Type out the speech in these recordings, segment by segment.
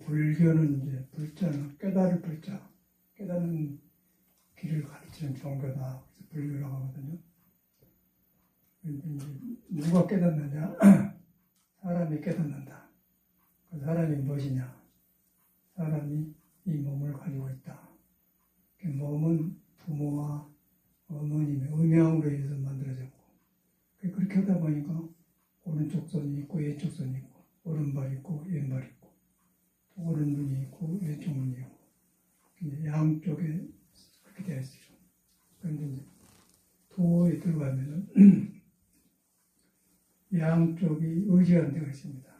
불교는 이제 불자는 깨달을 불자, 깨닫는 길을 가르치는 종교다. 그래서 불교라고 하거든요. 이제 누가 깨닫느냐? 사람이 깨닫는다. 그 사람이 무엇이냐? 사람이 이 몸을 가지고 있다. 그 몸은 부모와 어머님의 음양으로 인해서 만들어졌고, 그렇게 하다 보니까 오른쪽 손이 있고 왼쪽 손이 있고, 오른발 있고 왼발 있고, 오른 눈이 있고 왼쪽 눈이 있고, 이제 양쪽에 그렇게 되어 있어요. 그런데 이제 도에 들어가면은 양쪽이 의지하는 데가 있습니다.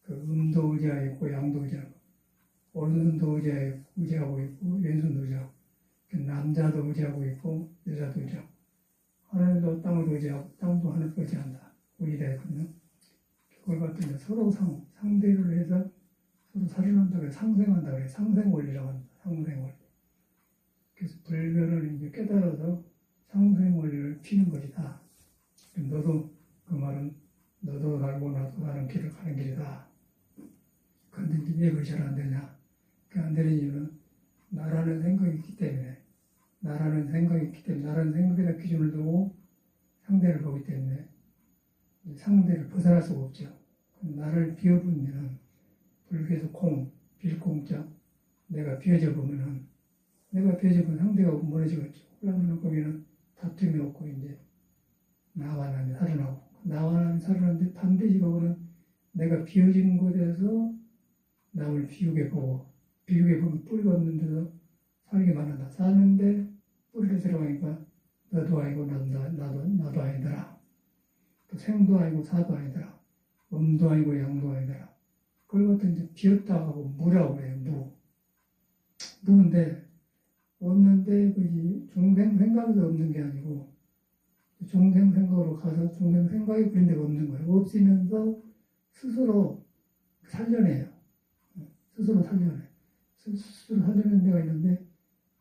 그 음도 의지하고 양도 의지하고, 오른손도 의지하고 있고 왼손도 의지하고, 남자도 의지하고 있고 여자도 의지하고, 하늘도 땅도 의지하고 땅도 하늘도 의지한다. 의지되어 있거든요. 그걸 갖다 서로 상대를 해서 서로 살아난다고 해서 상생한다고 해서 상생원리라고 합니다. 상생원리. 그래서 불교는 이제 깨달아서 상생원리를 피는 것이다. 너도, 그 말은 너도 나고 나도 가는 길을 가는 길이다. 그런데 이제 왜 그게 잘 안 되냐? 그 안 되는 이유는 나라는 생각이 있기 때문에, 나라는 생각에다 기준을 두고 상대를 보기 때문에 상대를 벗어날 수가 없죠. 나를 비워보면은, 불교에서 빌공자, 내가 비워져 보면은, 상대가 무너지겠죠. 그러면 거기는 다툼이 없고, 이제, 나와 남이 살아나고, 나와 남이 살아나는데 반드시 그거는 내가 비워진 곳에서 남을 비우게 보면 뿌리가 없는 데서 살게 만든다. 사는데 뿌리를 들어가니까 너도 아니고 나도 아니더라. 또 생도 아니고 사도 아니더라. 음도 아니고 양도 아니더라. 그걸 갖다 이제 비었다 하고 무라고 해요. 무인데, 없는데, 중생 생각에서 없는 게 아니고, 중생 생각으로 가서 중생 생각이 그런 데가 없는 거예요. 없으면서 스스로 살려내요. 스스로 살려낸 데가 있는데,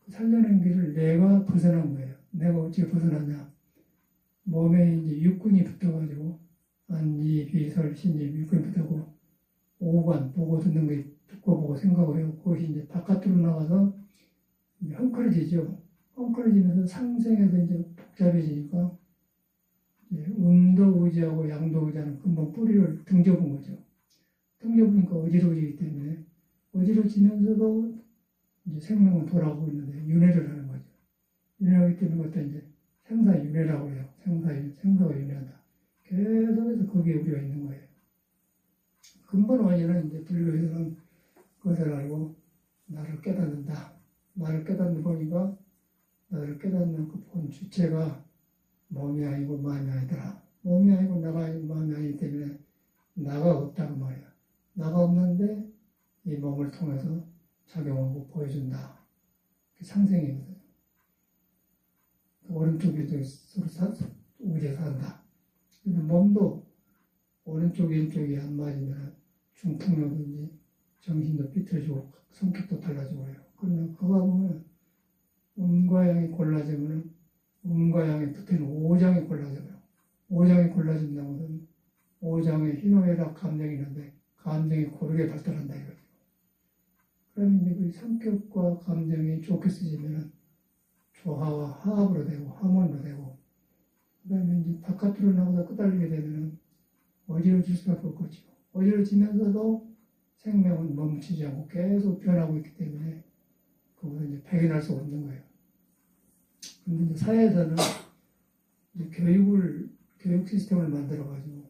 그 살려낸 길을 내가 벗어난 거예요. 내가 어떻게 벗어났냐? 몸에 이제 육군이 붙어가지고, 안지, 비설, 신지, 육군이 붙어고, 오관, 보고 듣는 거 듣고 보고 생각해요. 그것이 이제 바깥으로 나가서 이제 헝클어지죠. 헝클어지면서 상생해서 이제 복잡해지니까, 음도 의지하고 양도 의지하는 근본 뿌리를 등져본 거죠. 등져보니까 어지러워지기 때문에, 어지러지면서도 이제 생명은 돌아가고 있는데, 윤회를 하는 거죠. 윤회하기 때문에 그것도 이제 생사윤회라고 해요. 생사가 윤회한다. 계속해서 거기에 우리가 있는 거예요. 근본 원인은 이제 불교에서는 그것을 알고 나를 깨닫는다. 나를 깨닫는 보니까 나를 깨닫는 그 본 주체가 몸이 아니고 마음이 아니더라. 몸이 아니고 나가 아니고 마음이 아니기 때문에 나가 없다고 말이야. 나가 없는데 이 몸을 통해서 작용하고 보여준다. 그게 상생이거든요. 오른쪽에도 서로 의지해서 한다. 근데 몸도 오른쪽 왼쪽이 안 맞으면 중풍이든지 정신도 삐뚤어지고 성격도 달라지고 해요. 그러면 그거 보면 음과 양이 골라지면 음과 양이 붙어있는 오장이 골라져요. 오장이 골라진다는 것은 오장에 희노애락 감정이 있는데 감정이 고르게 발달한다 이거죠. 그러면 이제 그 성격과 감정이 좋게 쓰지면 조화와 화합으로 되고 화문으로 되고, 그 다음에 이제 바깥으로 나가다 끄달리게 되면 어지러질 수밖에 없겠죠. 어지러지면서도 생명은 멈추지 않고 계속 변하고 있기 때문에 그것은 이제 발견할 수가 없는 거예요. 근데 이제 사회에서는 이제 교육 시스템을 만들어가지고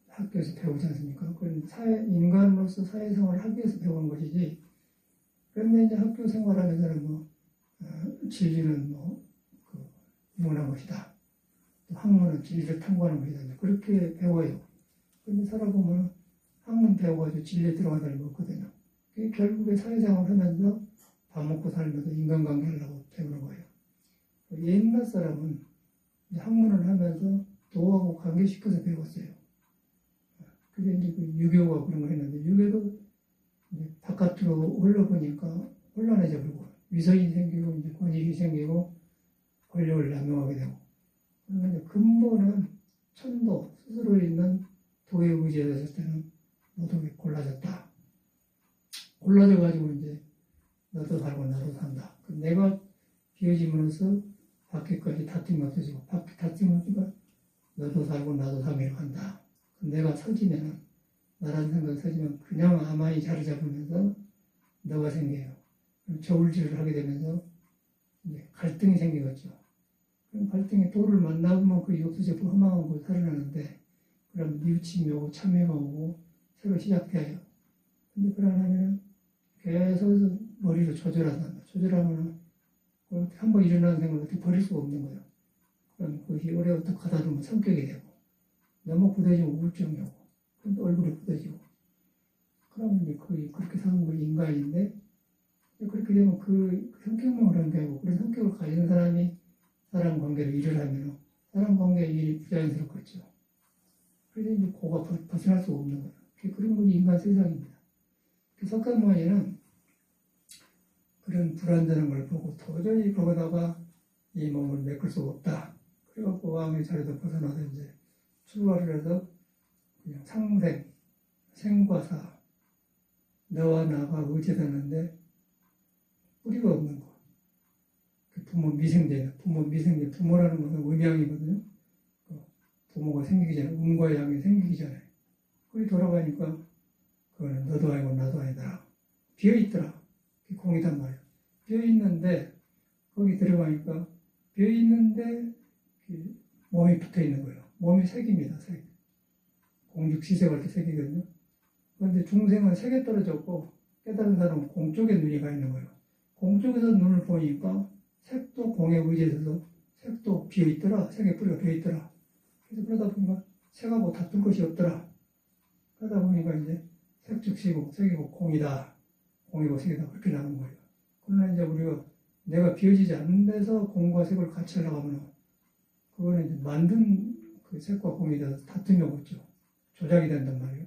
학교에서 배우지 않습니까? 그건 인간으로서 사회생활을 하기 위해서 배우는 것이지. 그런데 이제 학교 생활하면서는 진리는 무능한 것이다. 또 학문은 진리를 탐구하는 것이다. 그렇게 배워요. 그런데 살아보면 학문 배워가지고 진리에 들어간 사람이 없거든요. 결국에 사회생활을 하면서 밥 먹고 살면서 인간관계 하려고 배우는 거예요. 옛날 사람은 학문을 하면서 도하고 관계시켜서 배웠어요. 그게 이제 유교가 그런 걸 했는데, 유교도 이제 바깥으로 흘러보니까 혼란해져 버리고, 위선이 생기고, 이제 권익이 생기고, 권력을 남용하게 되고. 그러면 이제 근본은 천도, 스스로 있는 도에 의지했을 때는 모두 골라졌다. 골라져가지고 이제 너도 살고 나도 산다. 내가 비워짐으로써 밖에까지 다툼이 없어지고 밖에 다툼이 없으니까 너도 살고 나도 살기로 한다. 내가 서지면은 나라는 생각이 서지면 그냥 아마이 자리 잡으면서 너가 생겨요. 저울질을 하게 되면서 이제 갈등이 생기겠죠. 그럼 갈등에 도를 만나보면 그 욕수적 허망한 곳이 살아나는데 그럼 뉘우침이 오고 참회가 오고 새로 시작돼요. 근데 그러려면 계속 머리로 조절한다. 조절하면 한번 일어나는 생각을 어떻게 버릴 수가 없는 거예요. 그럼 그것이 오래 어떻게 하다 보면 성격이 되고 너무 굳어지면 우울증이 오고 그럼 또 얼굴이 굳어지고 그러면 이제 거의 그렇게 사는 거 인간인데 그렇게 되면 그 성격만 그런 게 아니고 그런 성격을 가진 사람이 사람 관계로 일을 하면 사람 관계의 일이 부자연스럽겠죠. 그래서 이제 그가 벗어날 수가 없는 거예요. 그런 것이 인간 세상입니다. 석가모니는 그런 불완전한 걸 보고 도저히 거기다가 이 몸을 메꿀 수가 없다. 그래갖고 왕의 자리도 벗어나서 이제 출가를 해서 그냥 상생, 생과사, 너와 나가 의지되는데 뿌리가 없는 거. 부모 미생제, 부모라는 것은 음양이거든요. 부모가 생기기 전에, 음과 양이 생기기 전에. 그게 돌아가니까 그거는 너도 아니고 나도 아니더라. 비어있더라. 공이단 말이에요. 비어있는데 거기 들어가니까 비어있는데 몸이 붙어있는 거예요. 몸이 색입니다. 색. 공죽시색할 때 색이거든요. 그런데 중생은 색에 떨어졌고 깨달은 사람은 공 쪽에 눈이 가 있는 거예요. 공 쪽에서 눈을 보니까 색도 공에 의지해서 색도 비어있더라. 색의 뿌리가 비어있더라. 그래서 그러다 보니까 색하고 다툴 것이 없더라. 그러다 보니까 이제 색즉시고 색이고 공이다. 공이고 색이다. 그렇게 나는 거예요. 그러나 이제 우리가 내가 비어지지 않는 데서 공과 색을 같이 하려고 하면 그거는 이제 만든 그 색과 공이 돼서 다툼이 오겠죠. 조작이 된단 말이에요.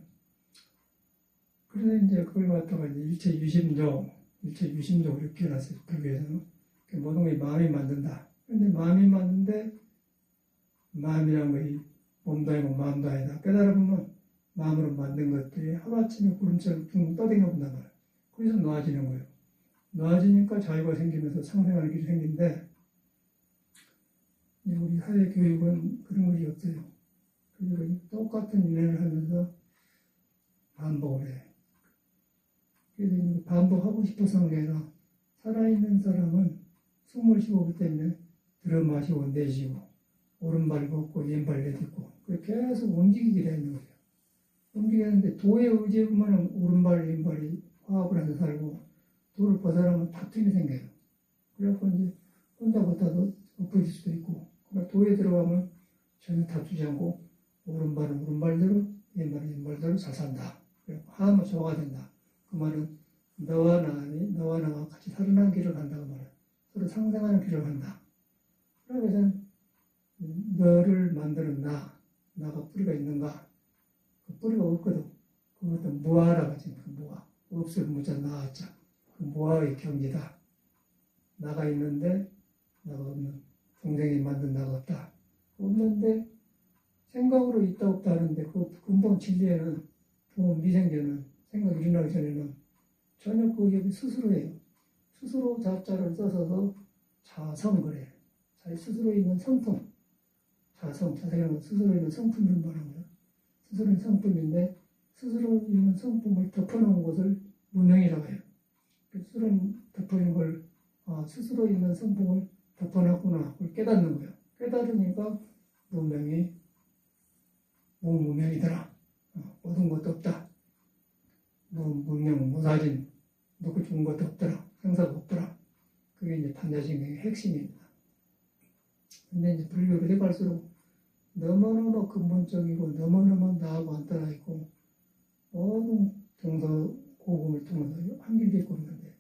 그래서 이제 그걸 갖다가 이제 일체 유심조 이렇게 해놨어요. 불교에서는. 모든 것이 마음이 만든다. 그런데 마음이 만든데 마음이란 것이 몸도 아니고 마음도 아니다. 깨달아보면 마음으로 만든 것들이 하루아침에 구름처럼 붕 떠다니는 말이에요. 그래서 놓아지는 거예요. 놓아지니까 자유가 생기면서 상생하는 길이 생긴데 우리 사회 교육은 그런 것이 없어요. 그리고 똑같은 일을 하면서 반복을 해. 그래서 반복하고 싶어서 하는 게 아니라 살아있는 사람은 숨을 쉬고 때문에 들어 마시고 내쉬고 오른발 걷고 왼발 내딛고 계속 움직이게 되는 거예요. 움직이는데 도에 의지하면 오른발 왼발이 화합을 해서 살고 도를 벗어나면 다툼이 생겨요. 그래서 이제 혼자 걷다도 엎어질 수도 있고 그러니까 도에 들어가면 전혀 다투지 않고 오른발은 오른발대로 왼발은 왼발대로 잘 산다. 화합은 조화가 된다. 그 말은 너와 나가 같이 살아나는 길을 간다고 말해요. 서로 상생하는 길을 간다. 그래서 너를 만드는 나가 뿌리가 있는가? 그 뿌리가 없거든. 그것도 무아라고 하지. 그 무아. 없을 무자 나아자. 그 무아의 경지다. 나가 있는데 나가 없는. 동생이 만든 나가 없다. 없는데 생각으로 있다 없다 하는데 그 근본 진리에는 부모 미생견은 생각이 일어나기 전에는 전혀 그 여기 스스로예요. 스스로 자자를 써서 자성을 해. 자기 스스로 있는 성품. 자성이라는 스스로 있는 성품을 말하는 거예요. 스스로 있는 성품인데 스스로 있는 성품을 덮어놓은 것을 무명이라고 해요. 스스로 덮어놓은 걸 스스로 있는 성품을 덮어놨구나. 그걸 깨닫는 거예요. 깨달으니까 무명이더라. 모든 것도 없다. 무명, 무사진, 놓고 죽은 것도 없더라. 생사가 없더라. 그게 이제 판자신경의 핵심입니다. 근데 이제 불교를 해갈수록 너무너무 근본적이고 너무너무 나하고 안 따라있고 모든 동서고금을 통해서 한길짓고 있는데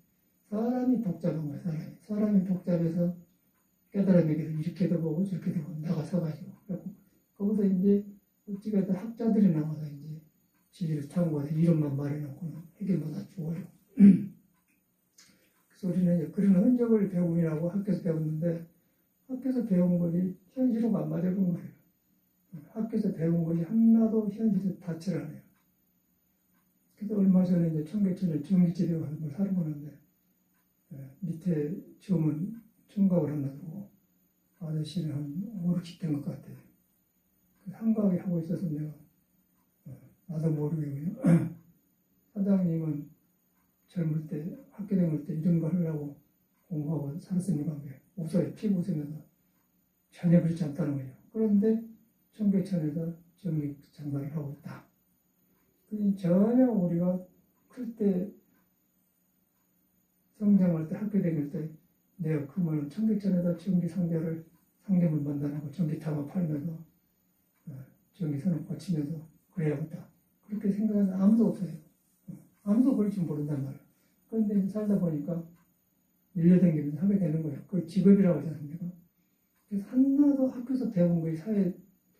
사람이 복잡한 거예요. 사람이 복잡해서 깨달음의 길을 이렇게도 보고 저렇게도 보고 나가서가지고 거기서 이제 어찌가든 학자들이 나와서 이제 진리를 탐구해서 이론만 말해놓고는 해결마다 죽어요. 그래서 우리는 이제 그런 흔적을 배움이라고 학교에서 배웠는데 학교에서 배운 것이 현실하고 안 맞아본 거예요. 학교에서 배운 것이 하나도 현실에 닿지를 않아요. 그래서 얼마 전에 이제 청계천에 전기집에 가서 뭘 사러 가는데, 밑에 점은 청각을 하나 두고, 아저씨는 한 5, 60 된 것 같아요. 한가하게 하고 있어서 내가, 나도 모르게 그냥, 사장님은 젊을 때, 학교 다닐 때 이런 거 하려고 공부하고 살았으니까, 웃어요. 피부 웃으면서. 전혀 그렇지 않다는 거예요. 그런데 청계천에서 전기 장사를 하고 있다. 전혀 우리가 클 때, 성장할 때, 학교 다닐 때, 내가 그러면 청계천에다 전기 상점을 만들고 전기타마 팔면서 전기선을 고치면서 그래야겠다. 그렇게 생각하는 아무도 없어요. 아무도 그럴 줄 모른단 말이에요. 그런데 살다 보니까 밀려다니면서 하게 되는 거예요. 그걸 직업이라고 하지 않습니까? 그래서 하나도 학교에서 배운 거에 사회에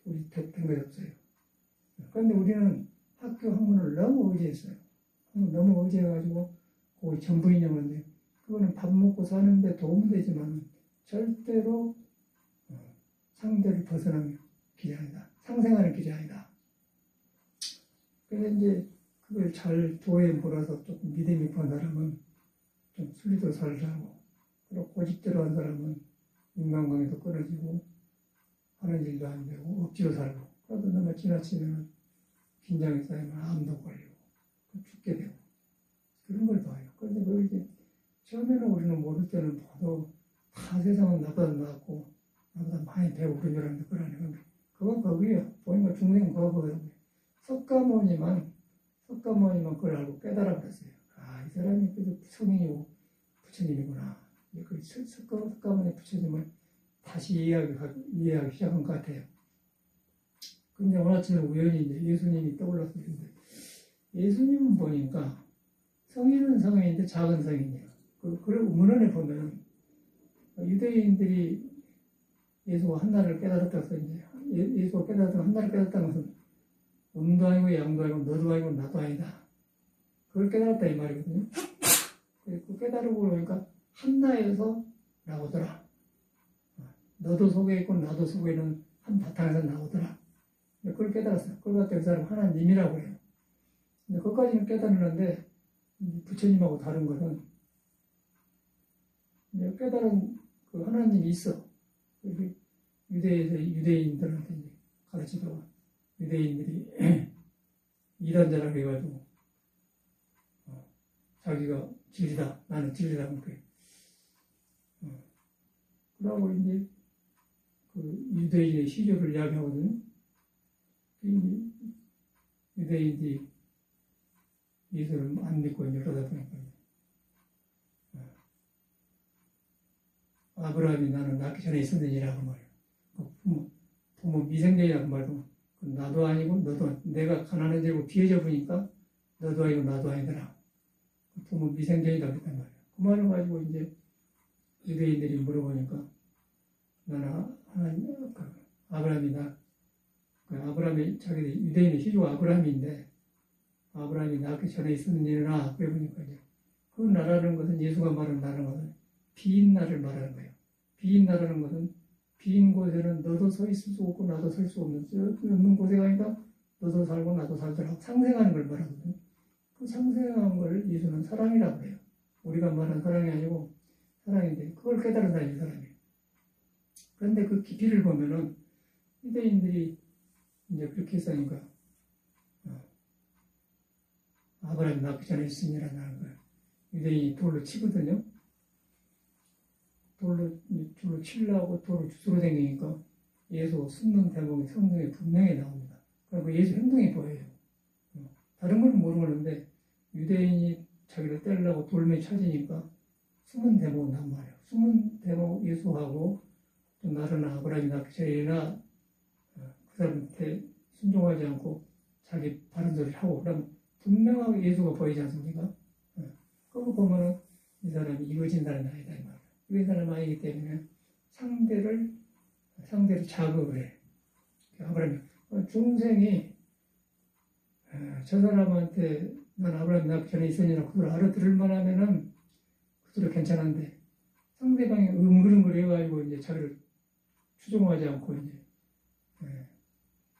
우리 된 게 없어요. 그런데 우리는 학교 학문을 너무 의지했어요. 너무 의지해가지고 거기 전부인형인데 그거는 밥 먹고 사는데 도움은 되지만 절대로 상대를 벗어나는 길이 아니다. 상생하는 길이 아니다. 그래서 이제 그걸 잘 도에 몰아서 조금 믿음이 있는 사람은 좀 순리도 살자고, 그리고 고집대로 한 사람은 인간관계도 끊어지고 하는 일도 안 되고 억지로 살고, 그래도 너무 지나치면 긴장이 쌓이면 암도 걸리고 죽게 되고 그런 걸 봐요. 그런데 그걸 이제 처음에는 우리는 모를 때는 봐도 다 세상은 나보다 낫고 나보다 많이 배우고 그런 줄 알았는데 그건 아니고 그건 거기에요. 보니까 중생은 거기거든요. 석가모니만 그걸 알고 깨달아 버렸어요. 아, 이 사람이 그 성인이고 부처님이구나. 그 석가모니 부처님을 다시 이해하기 시작한 것 같아요. 근데 어느 아침에 우연히 이제 예수님이 떠올랐을 텐데, 예수님은 보니까 성인은 성인인데 작은 성인이에요. 그리고 문헌에 보면 유대인들이 예수가 한나를 깨달았다고 이제 예수가 깨달았다고 한나를 깨달았다는 것은 음도 아니고 양도 아니고 너도 아니고 나도 아니다. 그걸 깨달았다 이 말이거든요. 그 깨달고 그러니까 한나에서 나오더라. 너도 속에 있고 나도 속에 있는 한 바탕에서 나오더라. 그걸 깨달았어요. 그걸 갖다 그 사람 하나님이라고 해요. 근데 그것까지는 깨달았는데 부처님하고 다른 것은 깨달은 그 하나님이 있어. 유대인들한테 이제 가르치다가 유대인들이 이단자라고 해가지고 자기가 진리다, 나는 진리다 그래. 그러고 이제 그 유대인의 시조를 이야기하거든요. 유대인들이 예수를 안 믿고 이제 그러다 보니까 아브라함이 나는 낳기 전에 있었느니라고 말이에요. 부모 미생자이라고 말도 나도 아니고 너도 내가 가난한 자고 비해져 보니까 너도 아니고 나도 아니더라. 부모 미생자이다 그랬단 말이에요. 그 말을 가지고 이제 유대인들이 물어보니까 나는 아브라함이 자기들 유대인의 시조가 아브라함인데 아브라함이 낳기 전에 있었느니라 그래 보니까 이제 그 나라는 것은 예수가 말하는 나라는 것은 비인 나라를 말하는 거예요. 비인 나라는 것은 비인 곳에는 너도 서 있을 수 없고 나도 설 수 없는 곳에 가니까 너도 살고 나도 살더라. 상생하는 걸 말하거든요. 그 상생한 걸 예수는 사랑이라고 해요. 우리가 말하는 사랑이 아니고 사랑인데 그걸 깨달은다 이 사람이. 그런데 그 깊이를 보면은 유대인들이 이제 그렇게 했으니까 아브라함이 낳기 전에 있으니라는 거예요. 유대인이 돌로 치거든요. 돌로 치려고 돌을 주스러 다니니까 예수 숨는 대목이 성경에 분명히 나옵니다. 그리고 예수 행동이 보여요. 다른 건 모르는데 유대인이 자기를 때리려고 돌멩이 찾으니까 숨은 대목은 난 말이에요. 숨은 대목 예수하고 또 나른 아브라함이 낳기 전이나 그 사람한테 순종하지 않고 자기 바른 소리를 하고 그러면 분명하게 예수가 보이지 않습니까? 그거 보면은 이 사람이 이거진 사람이 아니다 이 말이에요. 이거진 사람이 아니기 때문에 상대를 자극을 해. 아브라함이 중생이 저 사람한테 난 아브라함이 낳기 전에 있었느냐 그걸 알아들을 만하면은 그대로 괜찮은데 상대방이 응그릉거려가지고 이제 자기를 추종하지 않고 이제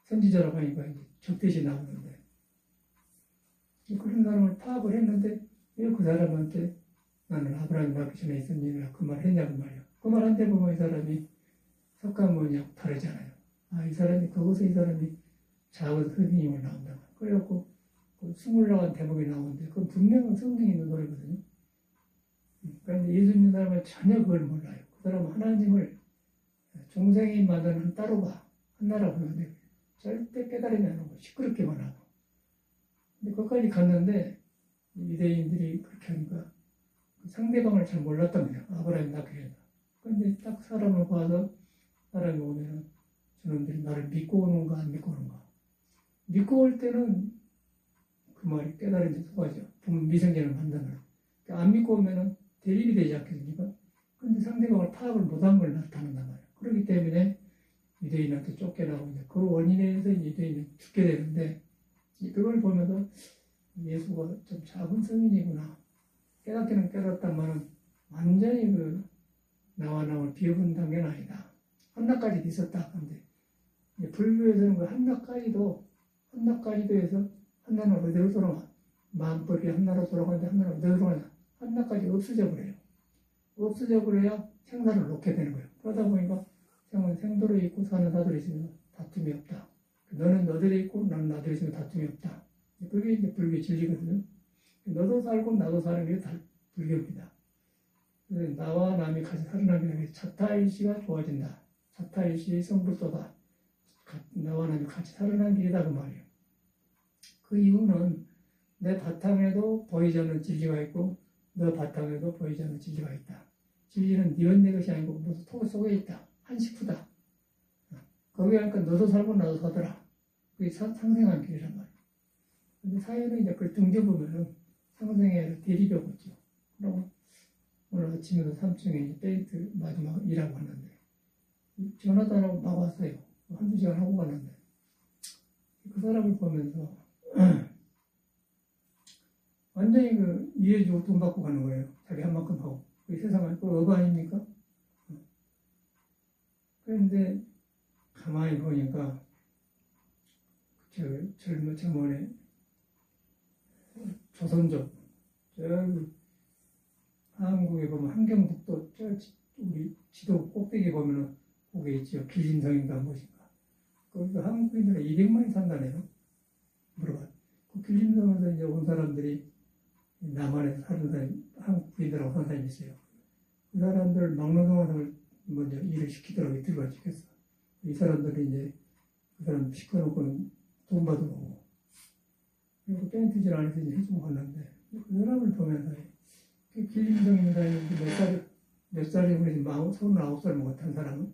선지자라고 하니까 이제 적대시 나오는데 그런 사람을 파악을 했는데 왜 그 사람한테 나는 아브라함이 낳기 전에 있었느냐 그 말 했냐고 말이야. 그 말 한 대 보면 이 사람이 석가모니하고 다르잖아요. 아, 이 사람이 거기서 이 사람이 작은 선생님을 나온다. 그래갖고 그 스물나간 대목이 나오는데 그건 분명한 성경에 있는 노래거든요. 그런데 예수 믿는 사람은 전혀 그걸 몰라요. 그 사람은 하나님을 중생이 만드는 따로 봐. 하나라고 하는데 절대 깨달음이 안 오고 시끄럽게만 하고. 근데 거기까지 갔는데 유대인들이 그렇게 하니까 상대방을 잘 몰랐답니다. 아브라함이 낳기 전에. 그런데 딱 사람을 봐서 사람이 오면은 저놈들이 나를 믿고 오는가 안 믿고 오는가. 믿고 올 때는 그 말이 깨달은지 속아죠. 부모 미성년을 만나면. 안 믿고 오면은 대립이 되지 않겠습니까? 그런데 상대방을 파악을 못한 걸 나타낸단 말이에요. 그렇기 때문에 유대인한테 쫓겨나고 이제 그 원인에 의해서 유대인이 죽게 되는데 그걸 보면서 예수가 좀 작은 성인이구나. 깨닫기는 깨닫다마는 완전히 그 나와 나올 비어본 단계는 아니다. 한낱까지도 있었다. 근데 불교에서는 그 한낱까지도 해서 한낱은 어디로 돌아가? 마음법이 한낱으로 돌아가는데 한낱은 어디로 돌아가냐? 한낱까지 없어져 버려요. 없어져 버려야 생사를 놓게 되는 거예요. 그러다 보니까 생은 생도로 있고 사는 나도로 있으면 다툼이 없다. 너는 너대로 있고 나는 나대로 있으면 다툼이 없다. 그게 이제 불교의 진리거든요. 너도 살고 나도 사는 게 다 불교입니다. 나와 남이 같이 살아나는 게 자타일시가 좋아진다. 자타일시 성불도다. 나와 남이 같이 살아나는 길이다 그 말이에요. 그 이유는 내 바탕에도 보이지 않는 진리가 있고 너 바탕에도 보이지 않는 진리가 있다. 진리는 네 것이 아니고 무슨 토 속에 있다. 한 식후다. 거기 하니까 너도 살고 나도 사더라. 그게 상생한 길이란 말이에요. 근데 사회는 이제 그걸 등져보면은 상생의 대립이 오죠. 그러고 오늘 아침에도 3층에 페인트 마지막 일하고 왔는데 전화도 안 하고 막 왔어요. 한두 시간 하고 갔는데 그 사람을 보면서 완전히 그 이해주고 돈 받고 가는 거예요. 자기 한 만큼 하고. 그 세상은 그 어부 아닙니까? 그런데 가만히 보니까 젊은 저번에 조선족 저기 한국에 보면 한경북도 저 우리 지도 꼭대기 보면은 거기 있죠. 길림성인가 무엇인가. 거기서 한국인들은 200만이 산다네요. 물어봐. 그 길림성에서 이제 온 사람들이 남한에서 사는 사람, 한국인들하고 사는 사람이 있어요. 그 사람들 막노동을 먼저 일을 시키더라고요. 들어가 시켰어. 이 사람들이 이제 그 사람 시켜놓고는 돈 받으고 그리고 페인트질 안에서 이제 해주고 갔는데 그 사람을 보면서 길림성입니다. 몇 살이 우리 39살 먹었던 사람은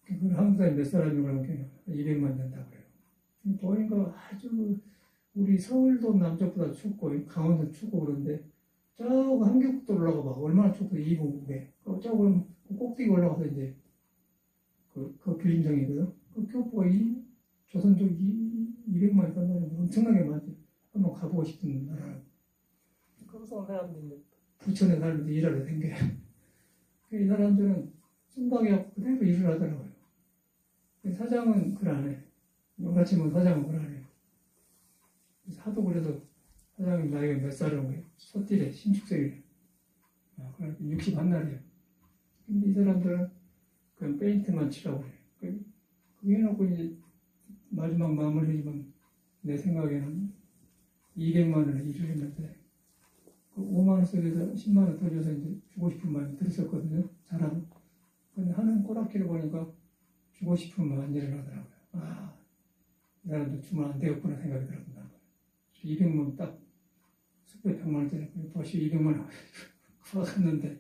그걸 한국 사람이 몇 사람이 그러면 200만 된다고 그래요. 보니까 아주 우리 서울도 남쪽보다 춥고 강원도 춥고 그런데 저거 한경북도 올라가 봐. 얼마나 춥고 이북에 저거 꼭대기 올라가서 이제 그 길림성이거든. 그 교포가 조선족 200만이 산다는 거 엄청나게 많지. 한번 가보고 싶은 나라. 거기서 온 사람들이 부천에 살면서 일하러 댕겨요. 이 사람들은 순박이하고 그대로 일을 하더라고요. 사장은 그걸 안 해. 용라치면 사장은 그걸 안 해요. 그래서 하도 그래서 사장님 나이가 몇 살이라고 해요. 소띠래, 신축생이래. 그러니까 61날이에요. 근데 이 사람들은 그냥 페인트만 치라고 해요. 그게 해놓고 이제 마지막 마무리지만 내 생각에는 200만 원을 일을 했는데 그 5만 원 속에서 10만 원 더 줘서 이제 주고 싶은 마음이 들었었거든요. 잘하면. 근데 하는 꼬락기를 보니까 주고 싶은 마음이 일어나더라고요. 아, 이 사람도 주면 안 되겠구나 생각이 들었나. 200만 원 딱 숙배 100만 원짜리 도시 200만 원 구워갔는데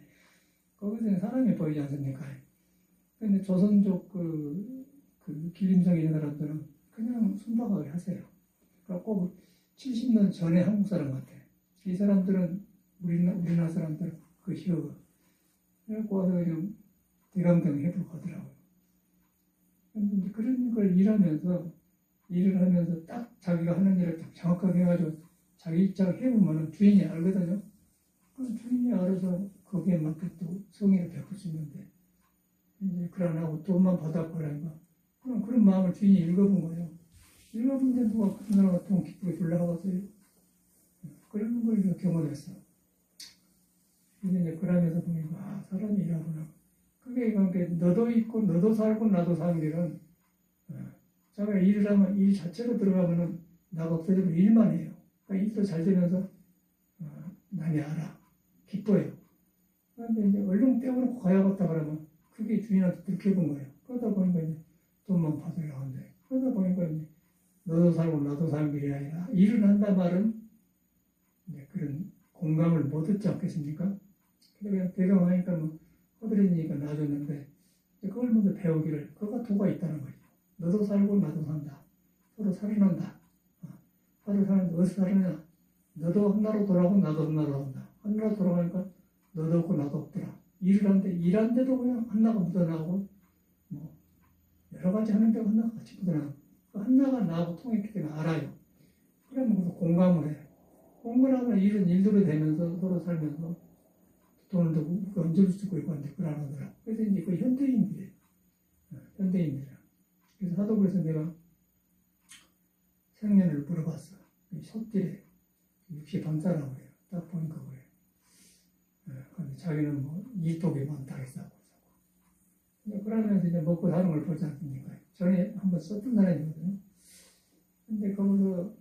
거기서는 사람이 보이지 않습니까? 근데 조선족 그 길림성에 있는 사람들은 그냥 순박하게 하세요. 그러니까 꼭 70년 전에 한국 사람 같아. 이 사람들은 우리나라 사람들 그 희어가 그래갖고 와서 그냥 대감경 해보고 하더라고요. 근데 그런 걸 일을 하면서 딱 자기가 하는 일을 딱 정확하게 해가지고 자기 입장을 해보면 주인이 알거든요. 그럼 주인이 알아서 거기에 맞게 또 성의를 베풀 수 있는데 이제 그러나고 돈만 받아보라니까 그럼 그런 마음을 주인이 읽어본 거예요. 일반인데 누가 같은 사람 같으면 기쁘게 돌려가봤어요. 그런 걸 이렇게 경험했어. 근데 이제 그러면서 보니까, 아, 사람이 이러구나. 그게 이게 너도 있고, 너도 살고, 나도 사는 길은, 자기가 일을 하면, 일 자체로 들어가면은, 나가 없어지고 일만 해요. 그러니까 일도 잘 되면서, 남이 알아. 기뻐요. 그런데 이제 얼른 떼어놓고 가야겠다 그러면, 그게 주인한테 들켜본 거예요. 그러다 보니까 이제 돈만 받으려고 한대. 그러다 보니까 이제 너도 살고 나도 사는 길이 아니라, 일을 한다 말은, 이제 그런 공감을 못 얻지 않겠습니까? 그냥 대강하니까 뭐, 허드렛이니까 놔줬는데, 그걸 먼저 배우기를, 그거가 도가 있다는 거죠. 너도 살고 나도 산다. 서로 살아난다. 서로 사는데 어디서 살느냐? 너도 한나로 돌아가고 나도 한나로 간다. 한나로 돌아가니까 너도 없고 나도 없더라. 일을 하는데 일하는데도 그냥 한나가 묻어나고 뭐 여러 가지 하는데 한나가 같이 묻어나고 한나가 나하고 통했기 때문에 알아요. 그러면 그래서 공감을 해. 공감하면 일은 일대로 되면서 서로 살면서 돈을 더 얹을 수 있고 한데 그걸 안 하더라. 그래서 이제 그 현대인들이에요. 현대인들이야. 그래서 하도 그래서 내가 생년을 물어봤어. 솥길에 60반짜라고 그래요. 딱 보니까 그래요. 근데 자기는 뭐 이쪽에 많다 했다고. 그러면서 이제 먹고 사는 걸 보지 않습니까? 전에 한번 썼던 사람이거든요. 근데 거기서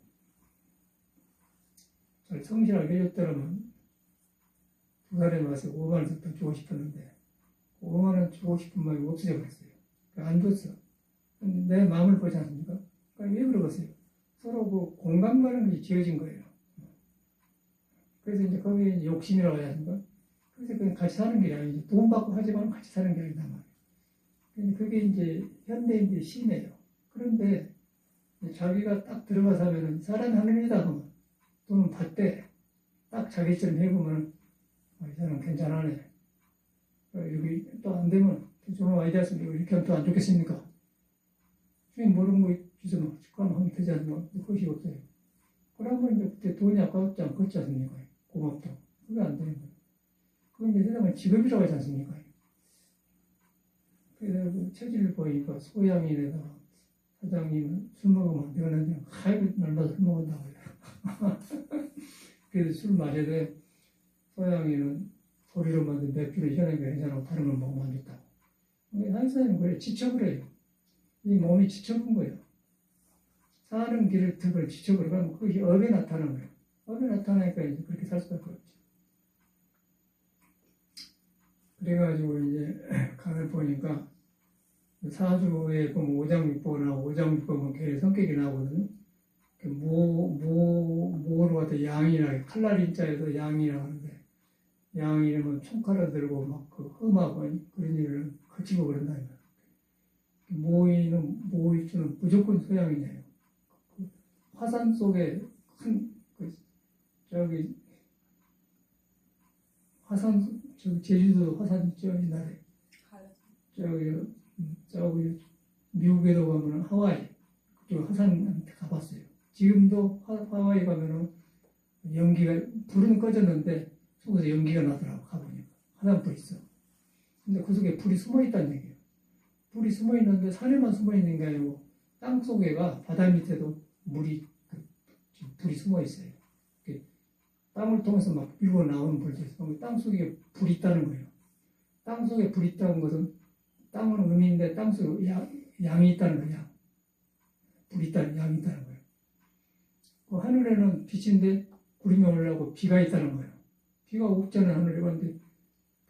잘 성실하게 해줬더라면 두 사람이 와서 5만 원 더 주고 싶었는데 5만 원 주고 싶은 마음이 없어져 버렸어요. 안 줬어. 내 마음을 보지 않습니까? 그러니까 왜 그러겠어요? 서로 그 공감 가는 것이 지어진 거예요. 그래서 이제 거기에 이제 욕심이라고 해야 하는가? 그래서 그냥 같이 사는 게 아니지. 돈 받고 하지만 같이 사는 게 아니다 말이에요. 그게 이제 현대인들의 심해요. 그런데 자기가 딱 들어가서 하면은 사람이 하는 일이다 하면 돈은 받대. 딱 자기처럼 해보면 이 사람 괜찮아네. 여기 또 안 되면 좋은 아이디어였으면 이렇게 하면 또 안 좋겠습니까? 주인 모르는 거 있으면 직관을 하면 되지 않나? 그것이 없어요. 그러면 이제 그때 돈이 아깝지 않겠지 않습니까? 고맙다. 그게 안 되는 거예요. 그건 이제 세상은 직업이라고 하지 않습니까? 그래서 그 체질을 보니까 소양인에다가 사장님은 술 먹으면 안 되는데, 하이브 날마다 술 먹는다고 해요. 그래서 술 마셔야 돼. 소양인은 소리로 만든 맥주를 희한하게 괜찮고 다른 걸 먹으면 안 좋다고. 한사람은 그래, 지쳐버려요. 이 몸이 지쳐본 거예요. 사는 길을 등을 지쳐버리면 그것이 업에 나타나는 거예요. 업에 나타나니까 이제 그렇게 살 수밖에 없죠. 그래가지고 이제 간을 보니까 사주에 보면 오장육부나 오장육부는 걔 성격이 나오거든요. 모로 갖다 양이나 칼날인자에서 양이라고 하는데 양이 이러면 총칼을 들고 막 그 험하고 그런 일을 거치고 그런다. 모의주는 무조건 소양이네요. 그 화산 속에 저기 화산 제주도 화산 있죠 옛날에 저기 미국에도 가면은 하와이 그쪽 화산한테 가봤어요. 지금도 하와이 가면은 연기가 불은 꺼졌는데 속에서 연기가 나더라고 가보니까 화산불 있어. 근데 그 속에 불이 숨어 있다는 얘기예요. 불이 숨어 있는데 산에만 숨어 있는 게 아니고 땅 속에가 바다 밑에도 불이 숨어 있어요. 땅을 통해서 막 밀고 나오는 불도 있어요. 땅 속에 불이 있다는 거예요. 땅 속에 불이 있다는 것은 땅은 음인데 땅 속에 양이 있다는 거예요. 불이 있다는 양이 있다는 거예요. 그 하늘에는 빛인데 구름이 올라오고 비가 있다는 거예요. 비가 없잖아요. 하늘에 갔는데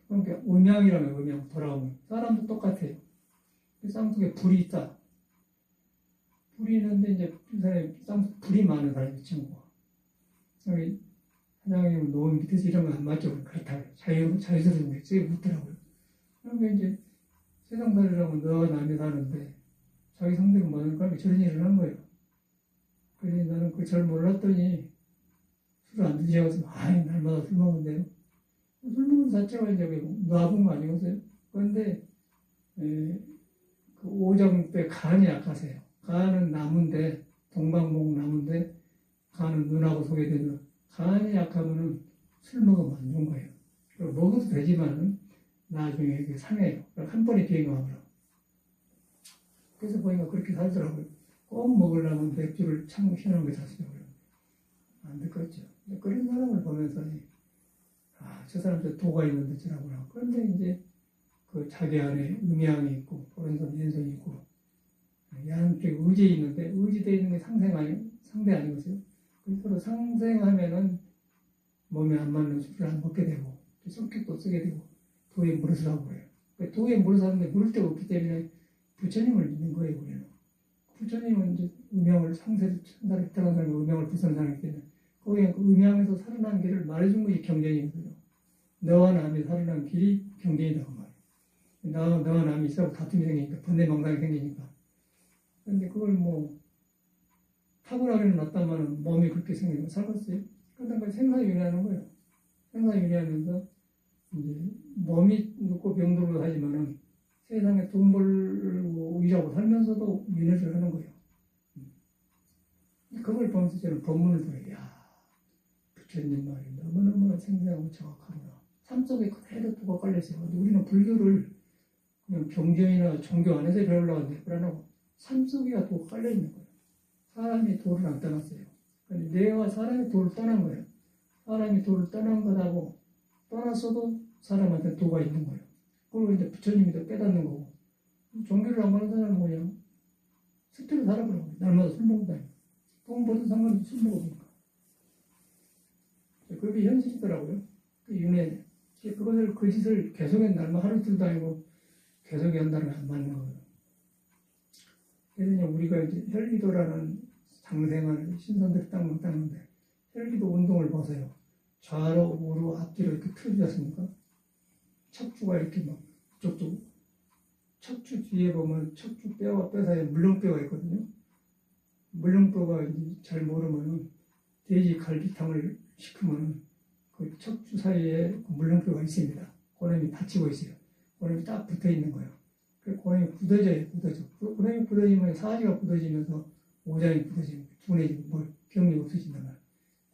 그러니까 음양이라면 음양 돌아오면 사람도 똑같아요. 땅 속에 불이 있다. 불이 있는데 이제 그 사람이 땅 속에 불이 많은 사람이 친구가 여기 사장님은 노은 밑에서 이런 거 안 맞죠? 그렇다고 자유스러운 게 묻더라고요. 그러니까 이제 세상 살이라고 너와 남이 사는데 자기 상대가 많으니까 저런 일을 한 거예요. 그래서 나는 그걸 잘 몰랐더니 술을 안 드셔서 날마다 술 먹는데요. 술 먹는 자체가 이제 놔본 거 아니겠어요? 그런데 그 오장육부에 간이 약하세요. 간은 나무인데 동방목 나무인데 간은 눈하고 속에 되는 간이 약하면은 술 먹으면 안 좋은 거예요. 먹어도 되지만은 나중에 이게 상해요. 한 번에 비행하더라고요. 그래서 보니까 그렇게 살더라고요. 꼭 먹으려면 맥주를 창고 휘어놓은 거 샀어요. 안 듣겠죠. 그런 사람을 보면서 저 사람도 도가 있는 듯이라구나. 그런데 이제 그 자기 안에 음양이 있고 오른손 왼손이 있고 양쪽에 의지 있는데 의지되어 있는 게 상대 아니겠어요? 서로 상생하면은 몸에 안 맞는 술을 안 먹게 되고 성격도 쓰게 되고 도에 물을 쓰라고 그래요. 도에 물을 쓰는데 물을 데가 없기 때문에 부처님을 믿는 거예요. 우리는. 부처님은 이제 음양을 상세를 천사를 태어난 사람이 음양을 부수는 사람이기 때문에 거기에 그 음양에서 살아난 길을 말해준 것이 경전이거든요. 너와 남이 살아난 길이 경전이다 그 말이에요. 너와 남이 있어도 다툼이 생기니까 번뇌망상이 생기니까. 그런데 그걸 뭐 탁월하게는 놨다마는 몸이 그렇게 생기고 살았어요. 그러다가 생사윤회하는 거예요. 생사윤회하면서 이제 몸이 눕고 병들고 하지만은 세상에 돈 벌고 일하고 살면서도 윤회를 하는 거예요. 그걸 보면서 저는 법문을 들어요. 야, 부처님 말이 너무너무 생생하고 정확하구나. 삶 속에 그대로 도가 깔려있어요. 우리는 불교를 그냥 경전이나 종교 안에서 배우려고 하는데 그러나고 삶 속에가 도가 깔려있는 거예요. 사람이 도를 안 떠났어요. 그런데 내가 사람이 도를 떠난 거예요. 사람이 도를 떠난 거라고 떠났어도 사람한테 도가 있는 거예요. 그리고 이제 부처님이 더 깨닫는 거고. 종교를 안 가는 사람은 뭐냐? 스트레스 살아보라고. 날마다 술 먹는다. 돈 벌어도 상관없이 술 먹으니까. 그게 현실이더라고요. 그 윤회. 그것을, 그 짓을 계속해 날마다 하루 이틀도 아니고 계속해 한다는 게 안 맞는 거예요. 그래서 우리가 이제 혈기도라는 장생을 신선들이 딱 닦는데 혈기도 운동을 보세요. 좌로, 우로, 앞뒤로 이렇게 틀어지지 않습니까? 척추가 이렇게 막 이쪽도 척추 뒤에 보면 척추 뼈와 뼈 사이에 물렁뼈가 있거든요. 물렁뼈가 이제 잘 모르면은 돼지 갈비탕을 시키면은 그 척추 사이에 그 물렁뼈가 있습니다. 고름이 받치고 있어요. 고름이 딱 붙어 있는 거예요. 그 고름이 굳어져요, 굳어져. 그 고름이 굳어지면 사지가 굳어지면서 오장이 굳어지고 둔해지고 뭘 경력이 없어진단 말이에요.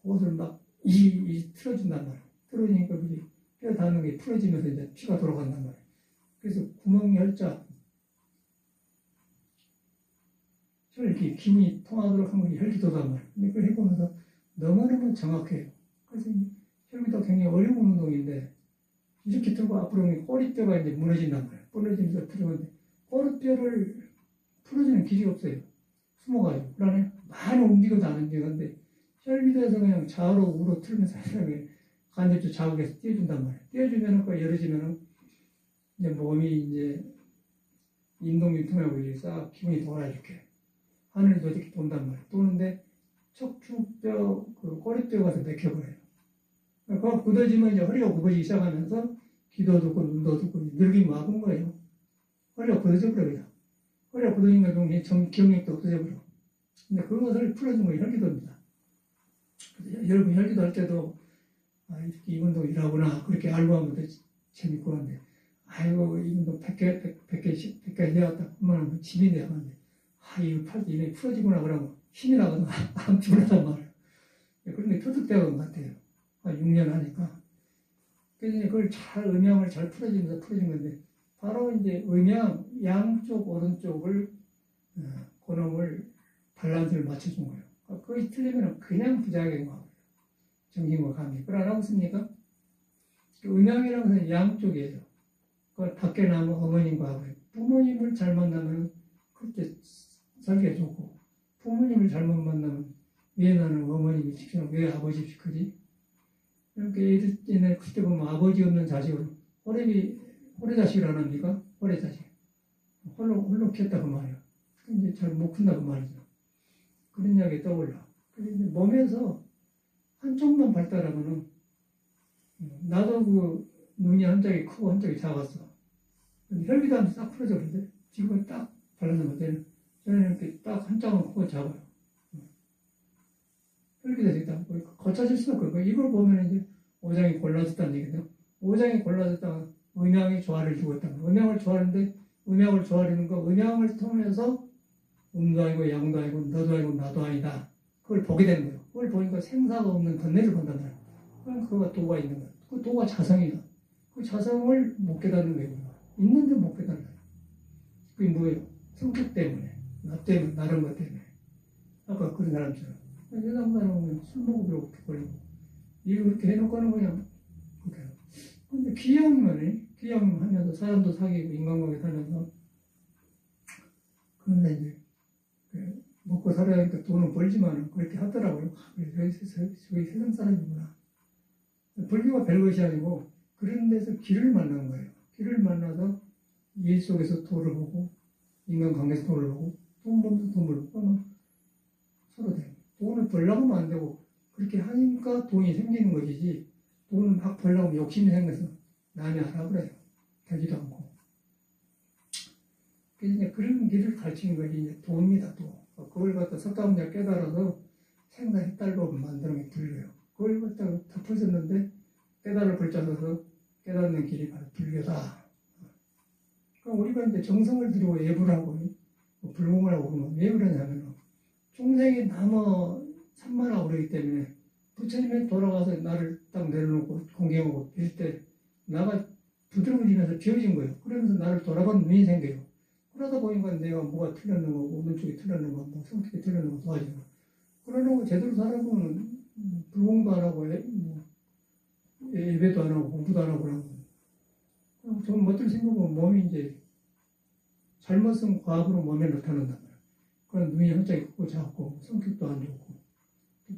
그것을 막 틀어준단 말이에요. 틀어지니까 그게 뼈 닿는 게 풀어지면서 이제 피가 돌아간단 말이에요. 그래서 구멍열자, 혈기, 기운이 통하도록 한 것이 혈기도단 말이에요. 근데 그걸 해보면서 너무너무 정확해요. 그래서 혈기도 굉장히 어려운 운동인데 이렇게 들고 앞으로 오면 꼬리뼈가 이제 무너진단 말이에요. 무너지면서 풀어지는데 꼬리뼈를 풀어주는 기술이 없어요. 숨어가지고. 그러네. 많이 움직여도 안 움직이는데 혈기도에서 그냥 좌우로 우로 틀면서 간접적 자극에서 띄워준단 말이에요. 띄워주면은 그 열어지면은 이제 몸이 이제 인동유통하고 이렇게 싹 기분이 돌아 이렇게 하늘에도 이렇게 돈단 말이에요. 도는데 척추뼈 그 꼬리뼈가 더 맥혀버려요. 그거 굳어지면 이제 허리가 굽어지기 시작하면서 기도 듣고 눈도 듣고 늙음이 와본 거예요. 허리가 굳어져 버려요. 허리가 굳어지면 기억력도 없어져 버려. 근데 그것을 풀어준 건 혈기도입니다. 그래서 여러분 혈기도 할 때도 이렇게 이 운동 일하구나 그렇게 알고 하면 더 재밌고 한데 아이고 이 운동 100개 해왔다 그러면 집이 내가는데 이거 팔도 이미 풀어지구나 그러면 힘이 나거든 안 피곤하단 말이에요. 그런 게 터득되는 것 같아요. 6년 하니까. 그래서 그걸 잘 음양을 잘 풀어지면서 풀어진 건데 바로 이제 음양 양쪽 오른쪽을 그놈을 밸런스를 맞춰준 거예요. 그것이 틀리면 그냥 부작용인 거예요. 정신과 감이. 그걸 알아보십니까? 음양이라는 것은 양쪽이에요. 그걸 밖에 나면 어머님과 아버지. 부모님을 잘 만나면 그렇게 살게 좋고, 부모님을 잘못 만나면 왜 나는 어머님이 시키나 왜 아버지 시키지? 이렇게 옛날에 그때 보면 아버지 없는 자식을 호래자식을 안 합니까? 호래자식. 홀로 키웠다 그 말이에요. 이제 잘 못 큰다 그 말이죠. 그런 이야기 떠올라. 그래서 이제 몸에서 한쪽만 발달하면은 나도 그 눈이 한쪽이 크고 한쪽이 작았어. 혈기도 하면서 딱 풀어져 버리는데 지금은 딱 발라놓은 건데 저는 이렇게 딱 한쪽은 크고 작아요. 혈기도 있다. 거쳐질 수밖에 없고 이걸 보면 이제 오장이 골라졌다는 얘기죠. 오장이 골라졌다가 음양이 조화를 주고 있다. 음양을 조화하는데 음양을 조화하는 거 음양을 통해서 음도 아니고 양도 아니고 너도 아니고 나도 아니다. 그걸 보게 되는 거예요. 그걸 보니까 생사가 없는 번뇌를 본단 말이에요. 그럼 그거가 도가 있는 거예요. 그 도가 자성이다. 그 자성을 못 깨닫는 거예요. 있는데 못 깨닫는 거예요. 그게 뭐예요? 성격 때문에, 나 때문에, 나른 것 때문에. 아까 그런 사람처럼. 세상 사람은 술 먹으려고 걸리고. 이거 그렇게 해놓고는 그냥, 그렇게. 근데 기양만 하면서 사람도 사귀고 인간관계 살면서. 그런데 이제, 먹고 살아야 하니까 돈은 벌지만은 그렇게 하더라고요. 저기 세상 사람이구나. 불교가 별것이 아니고 그런 데서 길을 만난 거예요. 길을 만나서 일 속에서 도를 보고 인간관계에서 도를 보고 돈 벌면서 돈을 벌고 서로 돼요. 돈을 벌려고 하면 안 되고 그렇게 하니까 돈이 생기는 것이지 돈을 막 벌려고 하면 욕심이 생겨서 남이 하라 그래요. 되지도 않고. 그래서 이제 그런 길을 가르치는 것이 이제 도입니다. 도. 그걸 갖다 석가모니가 깨달아서 생사의 딸로 만드는 게 불교예요. 그걸 갖다가 덮어졌는데 깨달을 글자 써서 깨닫는 길이 바로 불교다. 그러니까 우리가 이제 정성을 들이고 예불을 하고 불공을 하고 그러면 왜 그러냐면 중생이 남어 산만하고 그러기 때문에 부처님이 돌아가서 나를 딱 내려놓고 공경하고 빌 때 나가 부드러워지면서 비워진 거예요. 그러면서 나를 돌아보는 눈이 생겨요. 그러다 보니까 내가 뭐가 틀렸는 거고 오른쪽이 틀렸는 거, 뭐 성격이 틀렸는 거 도와지고 그러려고 제대로 살아보면 불공도 안 하고 예배도 안 하고 공부도 안 하고 그러고 좀 멋들 생각하면 몸이 이제 잘못은 과학으로 몸에 나타난단 말이야. 그런 눈이 한짝이 크고 작고 성격도 안 좋고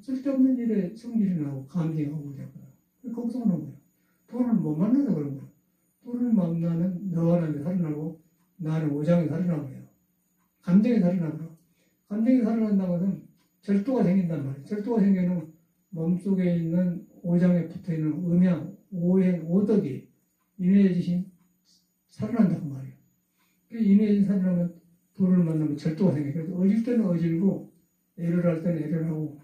쓸데없는 일에 성질이 나고 감정하고 그러잖아요. 거기서 오는 거예요. 돈을 못 만나서 그런 거예요. 돈을 만나면 너와 나는 살아나고 나는 오장에 살아나는 거예요. 감정에 살아나고 감정이 살아난다는 것은 절도가 생긴단 말이에요. 절도가 생기는 몸속에 있는 오장에 붙어있는 음양, 오행, 오덕이 인해지신 살아난다고 말이에요. 인해진 살아나면 돈을 만나면 절도가 생겨요. 그래서 어질 때는 어질고 애를 할 때는 애를 하고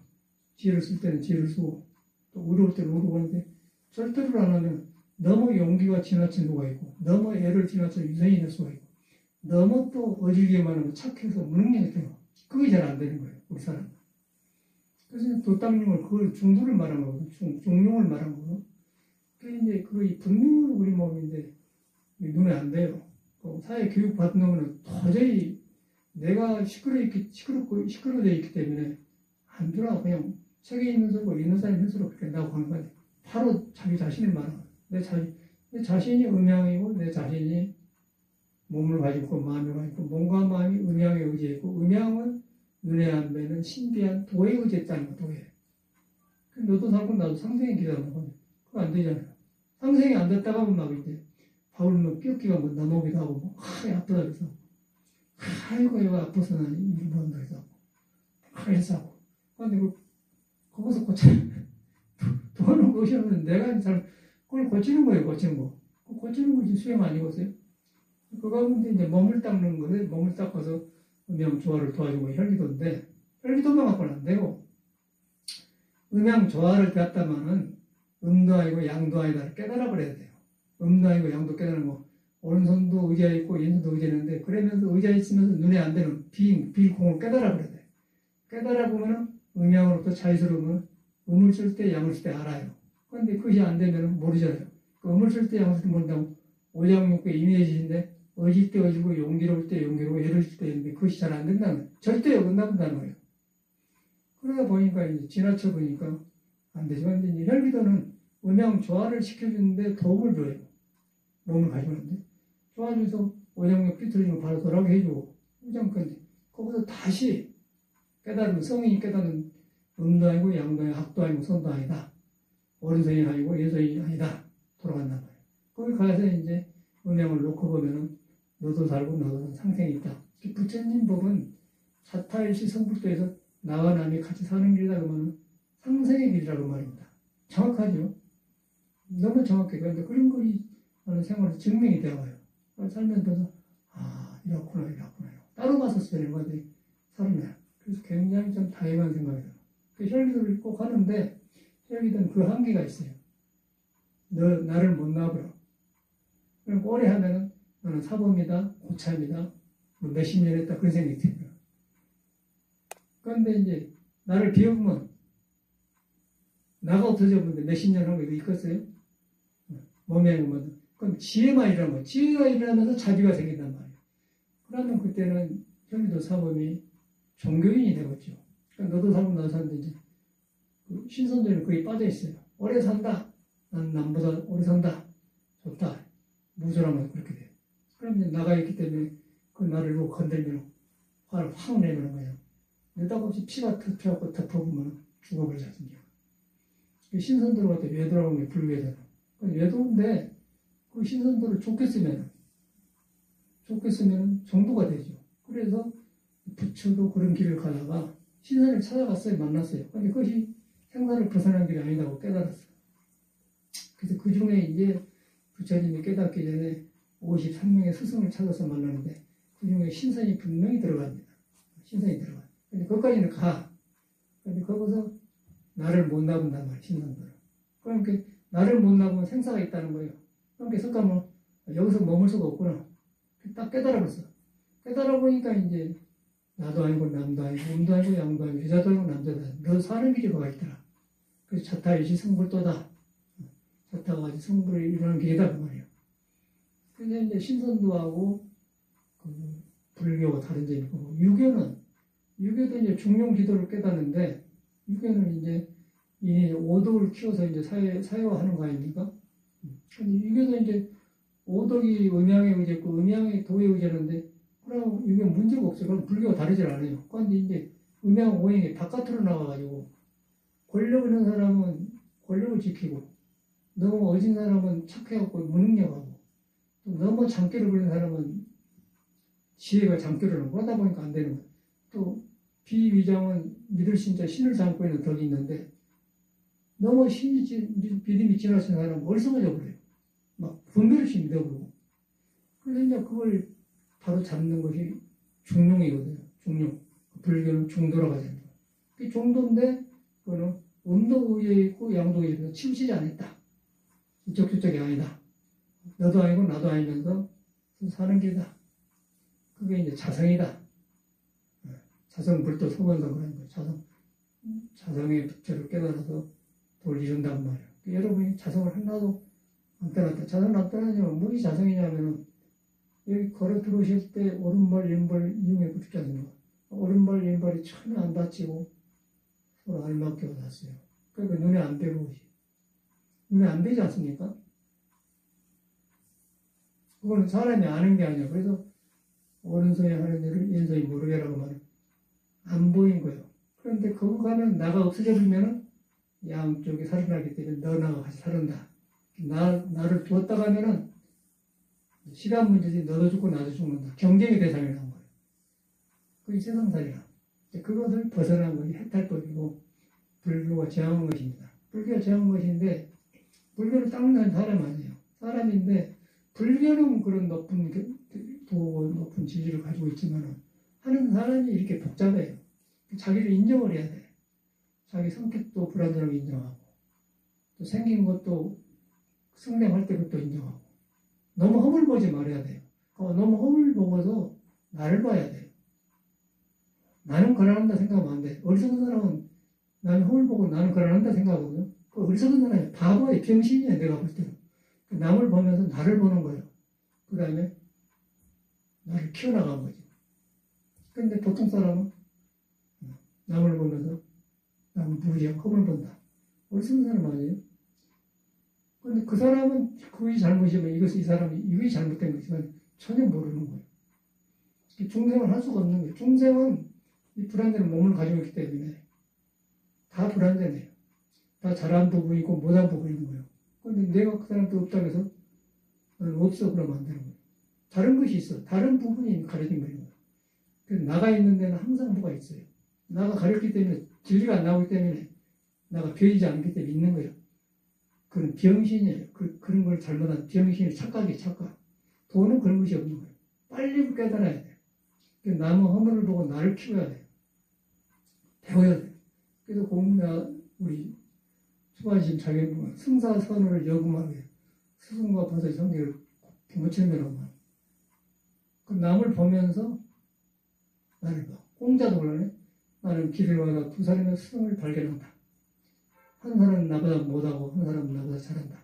지혜를 쓸 때는 지혜를 쓰고 또 어려울 때는 어려고 하는데 절도를 안 하면 너무 용기가 지나친 수가 있고 너무 애를 지나쳐 유선이 될 수가 있고 너무 또 어질기만 하면 착해서 무능력이 돼요. 그게 잘 안 되는 거예요. 우리 사람은. 그래서 도당용을 그걸 중도를 말한 거거든. 중용을 말한 거거든. 그게 이제 그 분명히 우리 몸인데 눈에 안 돼요. 사회 교육 받는 거는 도저히 내가 시끄러워져 있기 때문에 안 들어. 그냥 책에 있는 소리고 있는 사람이 스스로 그렇게 나고 하는 거지. 바로 자기 자신을 말하는 거예요. 내 자신이 음양이고 내 자신이 몸을 가지고 마음을 가지고 몸과 마음이 음양에 의지했고 음양은 눈에 안 뵈는 신비한 도에 의지했다는 거. 도에. 너도 살고 나도 상생이 기다리는 거거든. 그거 안 되잖아요. 상생이 안 됐다가 하면 막 이제 밥을 뼈끼가 넘어오기도 하고 뭐 아프다 그래서 아이고 이거 아파서 난 일을 못한다 그래서 그래서 하고 근데 거기서 돈을 거시면 내가 잘 그걸 고치는 거예요. 고치는 거. 고치는 거지 수행 아니겠어요? 그 가운데 이제 몸을 닦는 거는 몸을 닦아서 음양 조화를 도와주고 혈기도인데 혈기도만 갖고는 안 되고 음양 조화를 배웠다마는 음도 아니고 양도 아니다 깨달아 버려야 돼요. 음도 아니고 양도 깨달은 거 오른손도 의자 있고 왼손도 의자 있는데 그러면서 의자 있으면서 눈에 안 되는 비공을 깨달아 버려야 돼요. 깨달아 보면은 음양으로부터 자유스러우면 음을 쓸 때 양을 쓸 때 알아요. 그런데 그것이 안 되면 모르잖아요. 그 음을 쓸 때 양을 쓸 때 모른다고 오장육부에 임해지신데 어질 때 어지고 용기로울 때 용기로고 애를 쓸 때 있는데 그것이 잘 안 된다는 거예요. 절대 어긋난다는 거예요. 그러다 보니까 이제 지나쳐 보니까 안 되지만 이제 혈기도는 음양 조화를 시켜주는데 도움을 줘요. 몸을 가지고 있는데 도와줘서 오장육 삐뚤어진 거 바로 돌아오게 해주고 우장건데 거기서 다시 깨달으면 성인이 깨달은 음도 아니고 양도 아니고 악도 아니고 선도 아니다. 오른손이 아니고 왼손이 아니다. 돌아간단 말이에요. 거기 가서 이제 음양을 놓고 보면은 너도 살고 너도 상생이 있다. 부처님 법은 사타일시 성불도에서 나와 남이 같이 사는 길이다 그러면 상생의 길이라고 말입니다. 정확하죠? 너무 정확해. 그런데 그런 거이 하는 생활에 증명이 되어가요. 살면서 이렇구나. 따로 봤었어야 되는 건데 살아나요. 그래서 굉장히 좀 다양한 생각이 들어요. 그 혈기도를 꼭 하는데 혈기도는 그 한계가 있어요. 너 나를 못 놔버려. 그럼 오래 하면은 나는 사범이다, 고참이다, 뭐 몇십 년 했다 그런 생각이 들어요. 그런데 이제 나를 비우면 나가 없어졌는데 몇십 년 하고 이거 있겠어요? 몸에 하면 그럼 지혜만 일하는 거예요. 지혜가 일어나면서 자비가 생긴단 말이에요. 그러면 그때는 혈기도 사범이 종교인이 되겠죠. 그러니까 너도 살고 나도 사는데 이제 그 신선들은 거의 빠져 있어요. 오래 산다. 난 남보다 오래 산다. 좋다. 무술하면 그렇게 돼. 그럼 이제 나가 있기 때문에 그 나를 보고 건들면 화를 확 내는 거예요. 느닷없이 피가 터트려갖고 덮어보면 죽어버리지 않습니까? 신선도로 갖다 외도라고 하는 게 불외도로. 외도인데 그 신선도를 좋게 쓰면 정도가 되죠. 그래서 부처도 그런 길을 가다가 신선을 찾아갔어요. 만났어요. 근데 그것이 생사를 벗어난 길이 아니라고 깨달았어요. 그래서 그 중에 이제 부처님이 깨닫기 전에 53명의 스승을 찾아서 만나는데 그 중에 신선이 분명히 들어갑니다. 신선이 들어가요. 근데 거기까지는 가. 근데 거기서 나를 못 나본단 말이에요. 신선들은. 그러니까 나를 못 나보면 생사가 있다는 거예요. 그러니까 석가모는 여기서 머물 수가 없구나. 딱 깨달아버렸어. 깨달아보니까 이제 나도 아니고 남도 아니고 음도 아니고 양도 아니고 여자도 아니고 남자도 아니고 너 사는 길이 거가 있더라. 그래서 자타이시 성불도다. 자타가 가지 성불을 이루는 길이다 그 말이에요. 근데 이제 신선도하고 그 불교가 다른 점이 있고 유교도 이제 중용 기도를 깨닫는데 유교는 이제 이 오덕을 키워서 이제 사회화하는 거 아닙니까? 근데 유교도 이제 오덕이 음양에 의지했고 음양이 도에 의지하는데 그럼 이게 문제가 없어요. 그럼 불교가 다르질 않아요. 그런데 이제 음양 오행이 바깥으로 나와가지고 권력 있는 사람은 권력을 지키고 너무 어진 사람은 착해갖고 무능력하고 또 너무 장기를 부리는 사람은 지혜가 장기를 하고 그러다 보니까 안 되는 거예요. 또 비위장은 믿을 신자 신을 담고 있는 덕이 있는데 너무 믿음이 지나친 사람은 어리석어져 버려요. 막 분별 없이 믿어버리고. 그래서 이제 그걸 바로 잡는 것이 중용이거든요. 중용. 불교는 중도라고 하잖아요. 그 중도인데, 그거는 음도 의에 있고 양도 의에 있고 치우치지 않았다. 이쪽 저쪽이 아니다. 너도 아니고 나도 아니면서 사는 길이다. 그게 이제 자성이다. 자성불도 소원성 그런 거예요. 자성의 부처를 깨달아서 도를 이룬단 말이에요. 여러분이 자성을 하나도 안 떠났다. 자성을 안 떠나냐면 무엇이 자성이냐면은 여기 걸어 들어오실 때 오른발 왼발 이용해 붙지 않습니까? 오른발 왼발이 전혀 안 다치고 서로 알맞게 왔어요. 그러니까 눈에 안 뵈고 눈에 안 뵈지 않습니까? 그거는 사람이 아는 게 아니야. 그래서 오른손이 하는 일을 왼손이 모르게라고 말해요. 안 보인 거예요. 그런데 거기 가면 나가 없어져 버리면은 양쪽이 살아나기 때문에 너나가 같이 살아난다. 나를 두었다 가면은 시간 문제지 너도 죽고 나도 죽는다. 경쟁의 대상이 나온 거예요. 그게 세상살이라. 그것을 벗어난 것이 해탈법이고 불교가 정한 것입니다. 불교가 정한 것인데 불교를 닦는 사람 아니에요. 사람인데 불교는 그런 높은 도고 높은 지지를 가지고 있지만 하는 사람이 이렇게 복잡해요. 자기를 인정을 해야 돼. 자기 성격도 불완전하게 인정하고 또 생긴 것도 성냄할 때 그것도 인정하고 너무 허물 보지 말아야 돼요. 너무 허물 보고서 나를 봐야 돼요. 나는 거란한다 생각하면 안 돼. 어리석은 사람은 나는 허물 보고 나는 거란한다 생각하거든요. 그 어리석은 사람이 바보의 병신이야 내가 볼 때는. 남을 보면서 나를 보는 거예요. 그 다음에 나를 키워나간 거지. 근데 보통 사람은 남을 보면서 남은 무지하고 허물 본다. 어리석은 사람 아니에요? 근데 그 사람은 그것이 잘못이면 이 사람이 이것이 잘못된 것이지만 전혀 모르는 거예요. 중생을 할 수가 없는 거예요. 중생은 이 불완전한 몸을 가지고 있기 때문에 다 불완전해요. 다 잘한 부분이 있고 못한 부분이 있는 거예요. 근데 내가 그 사람도 없다고 해서 너는 없어 그러면 안 되는 거예요. 다른 것이 있어. 다른 부분이 가려진 거예요. 그래서 나가 있는 데는 항상 뭐가 있어요. 나가 가렸기 때문에 진리가 안 나오기 때문에 나가 배이지 않기 때문에 있는 거예요. 그건 병신이에요. 그런 걸 잘못한 병신의 착각이에요. 착각. 도는 그런 것이 없는 거예요. 빨리 깨달아야 돼요. 남의 허물을 보고 나를 키워야 돼요. 배워야 돼요. 그래서 우리 수반심 자격은 승사선언을 여금하게 스승과 보살의 성격을 부모님이라고 말해요. 그 남을 보면서 나를 봐. 공자도 몰라네. 나는 길을 와서 두 사람의 스승을 발견한다. 한 사람은 나보다 못하고 한 사람은 나보다 잘한다.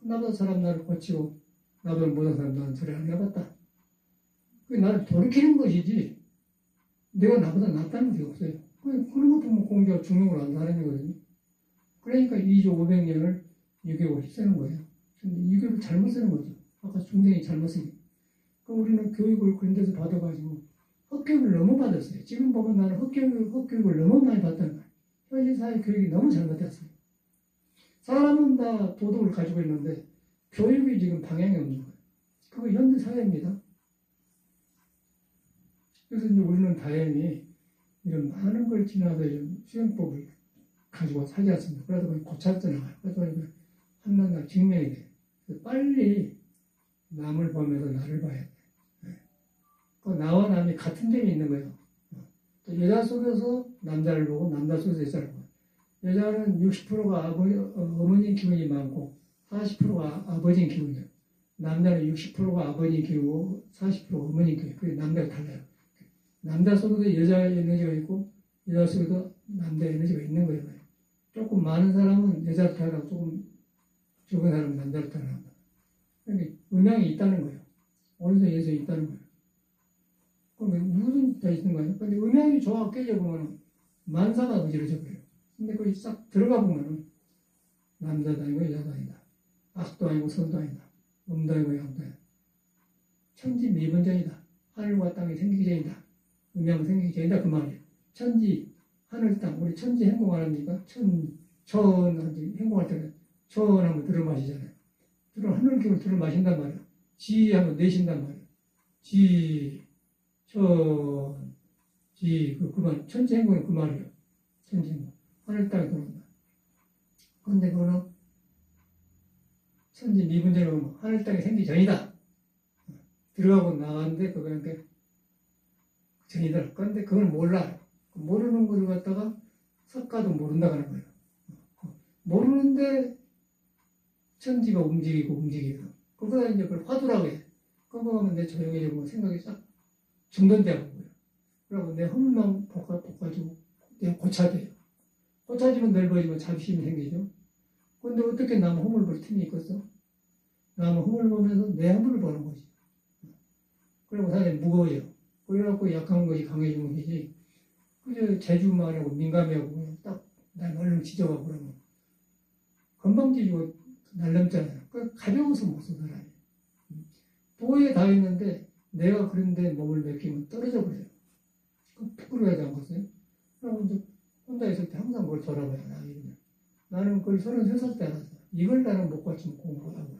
나보다 잘한 나를 고치고 나보다 못한 사람 나는 저리 안 해봤다. 그게 나를 돌이키는 것이지 내가 나보다 낫다는 것이 없어요. 그런 거 보면 공자가 중용을 한 사람이거든요. 그러니까 2조 500년을 유교가 쓰는 거예요. 근데 유교를 잘못 쓰는 거죠. 아까 중생이 잘못 쓰기. 그럼 우리는 교육을 그런 데서 받아가지고 헛교육을 너무 받았어요. 지금 보면 나는 헛교육을 너무 많이 받다는 거예요. 현실 사회 교육이 너무 잘못됐어요. 사람은 다 도덕을 가지고 있는데 교육이 지금 방향이 없는 거예요. 그거 현대 사회입니다. 그래서 이제 우리는 다행히 이런 많은 걸 지나서 이런 수행법을 가지고 살지 않습니다. 그러다 보니 고찰져 나가요. 그러다 보니 한낱날 증명이 돼요. 빨리 남을 보면서 나를 봐야 돼. 그 나와 남이 같은 점이 있는 거예요. 또 여자 속에서 남자를 보고 남자 속에서 여자를 보고 여자는 60%가 어머니 기운이 많고 40%가 아버지 기운이에요. 남자는 60%가 아버지 기운이고 40%가 어머니 기운이에요. 그게 남자가 달라요. 남자 속에도 여자의 에너지가 있고 여자 속에도 남자의 에너지가 있는 거예요. 조금 많은 사람은 여자를 따라가고 조금 적은 사람은 남자를 따라간다. 그러니까 음양이 있다는 거예요. 어느 정도 예정이 있다는 거예요. 그러면 누구든 다 있는 거예요. 근데 음양이 좋아 깨져보면 만사가 어지러져 버려요. 근데 거기 싹 들어가 보면은 남자도 아니고 여자도 아니다. 악도 아니고 선도 아니다. 음도 아니고 양도 아니다. 천지 미분전이다. 하늘과 땅이 생기기 전이다. 음양 생기기 전이다. 그 말이에요. 천지, 하늘, 땅. 우리 천지 행공 안 합니까? 천, 행공할 때는 천하면 들어 마시잖아요. 하늘 기운을 들어 마신단 말이에요. 지 하면 내쉰단 말이에요. 지, 천, 지, 그 말, 천지 행공은 그 말이에요. 천지 행공. 하늘 땅에 들어온다. 그런데 그거는 천지 미분전이면 하늘 땅에 생기기 전이다. 들어가고 나왔는데 그거는 전이다. 그런데 그걸 몰라요. 모르는 걸 갖다가 석가도 모른다고 하는 거예요. 모르는데 천지가 움직이고. 그거다 이제 그걸 화두라고 해. 그거 하면 내 조용해지고 생각이 싹 중단되는 거예요. 그리고 내 허물만 볶아주고 내가 고쳐야 고쳐지면 넓어지면 자비심이 생기죠. 근데 어떻게 남의 허물 볼 틈이 있겠어? 남의 허물 보면서 내 허물을 보는 거지. 그리고 사람이 무거워요. 그래갖고 약한 것이 강해지는 것이지. 그저 재주만하고 민감해하고 딱 날 얼른 지져가고 그러면 금방 지지고 날름잖아요. 그 가벼워서 못 써 사람이. 도에 다 있는데 내가 그런데 몸을 맡기면 떨어져 버려요. 부끄러워하지 않겠어요? 그럼 이제 혼자 있을 때 항상 그걸 돌아봐요. 나는 그걸 33살 때 알았어. 이걸 나는 못 고치면 공부하고.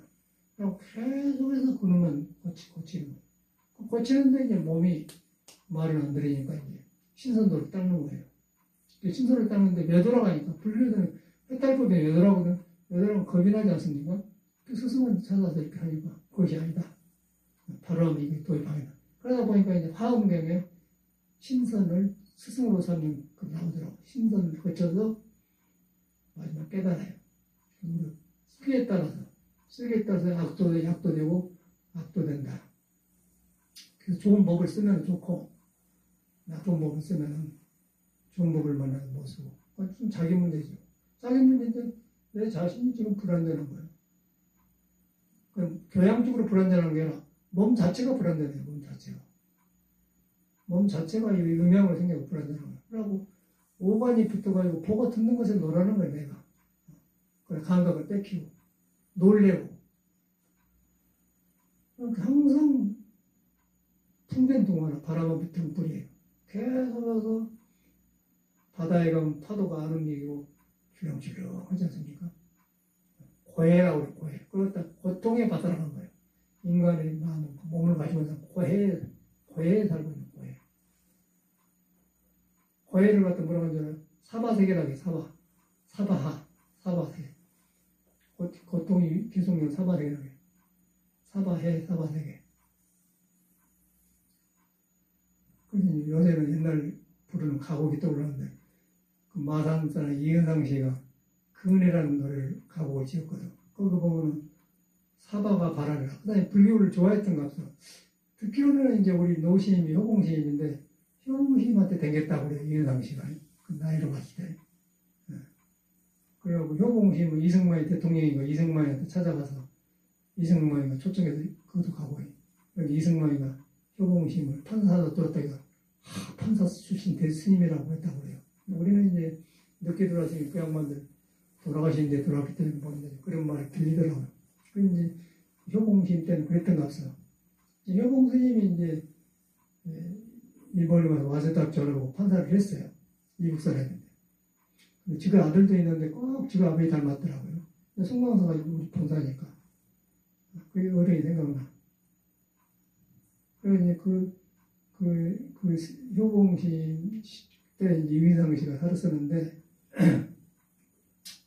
그리고 계속해서 그놈은 고치는 거예요. 고치는데 이제 몸이 말을 안 들으니까 이제 신선도를 닦는 거예요. 신선을 닦는데 몇 돌아가니까 불려서는 해탈법에 몇 돌아가거든. 몇 돌아가면 겁이 나지 않습니까? 그 스승을 찾아서 이렇게 하니까 그것이 아니다. 바로 하면 이게 도의 방해다. 그러다 보니까 이제 화엄경에 신선을 스승으로 삼는 그 나오더라고. 신선을 거쳐서 마지막 깨달아요. 쓰기에 따라서 악도 약도 되고 악도 된다. 그래서 좋은 법을 쓰면 좋고 나쁜 법을 쓰면 좋은 법을 만나서 못 쓰고 그건 좀 자기 문제죠. 자기 문제인데 내 자신이 지금 불안되는 거예요. 그럼 교양적으로 불안되는 게 아니라 몸 자체가 불안되네요. 몸 자체가 이 음양으로 생겨서 불안되는 거예요. 그러고 오관이 붙어가지고 보고 듣는 것에 놀라는 거예요. 내가. 그래 감각을 뺏기고 놀래고 항상 풍전동화나 바람은 비틀은 뿌리예요. 계속해서 바다에 가면 파도가 안 움직이고 주렁주렁 하지 않습니까? 고해라고 그래요. 고해. 그렇다 고통의 바다라고 하는 거예요. 인간의 마음은 몸을 가지면서 고해에 살고 있는 고해. 고해를 갖다 뭐라고 하냐면 사바세계라고 해요. 사바세계. 고통이 계속되는 사바세계라고 해요. 사바세계. 그래서 요새는 옛날 부르는 가곡이 떠오르는데 그 마산 사람 이은상 씨가 근해라는 노래를 가곡을 지었거든. 거기 보면은 사바가 바라라. 그 다음에 불교를 좋아했던 것 같아. 듣기로는 이제 우리 노시임이 효공시임인데 효공시임한테 댕겼다고 그래요. 이은상 씨가. 그 나이로 봤을 때. 그래갖고 효공시임은 이승만이 대통령이고 이승만한테 찾아가서 이승만이가 초청해서 그것도 가고 여기 이승만이가 효공시임을 판사로 들었다가 판사 출신 대스님이라고 했다고 그래요. 우리는 이제 늦게 돌아가신 그 양반들 돌아가시는데 돌아갔기 때문에 모르는데 그런 말이 들리더라고요. 그 이제 효봉스님 때는 그랬던 것 같아요. 효봉 스님이 이제 일본에 가서 와세다 졸업하고 판사를 했어요. 이국 사람인데. 지가 아들도 있는데 꼭 지가 아버지 닮았더라고요. 송광서가 우리 본사니까. 그게 어른이 생각나. 그래서 이제 효봉시 때 이제 유인상 씨가 살았었는데,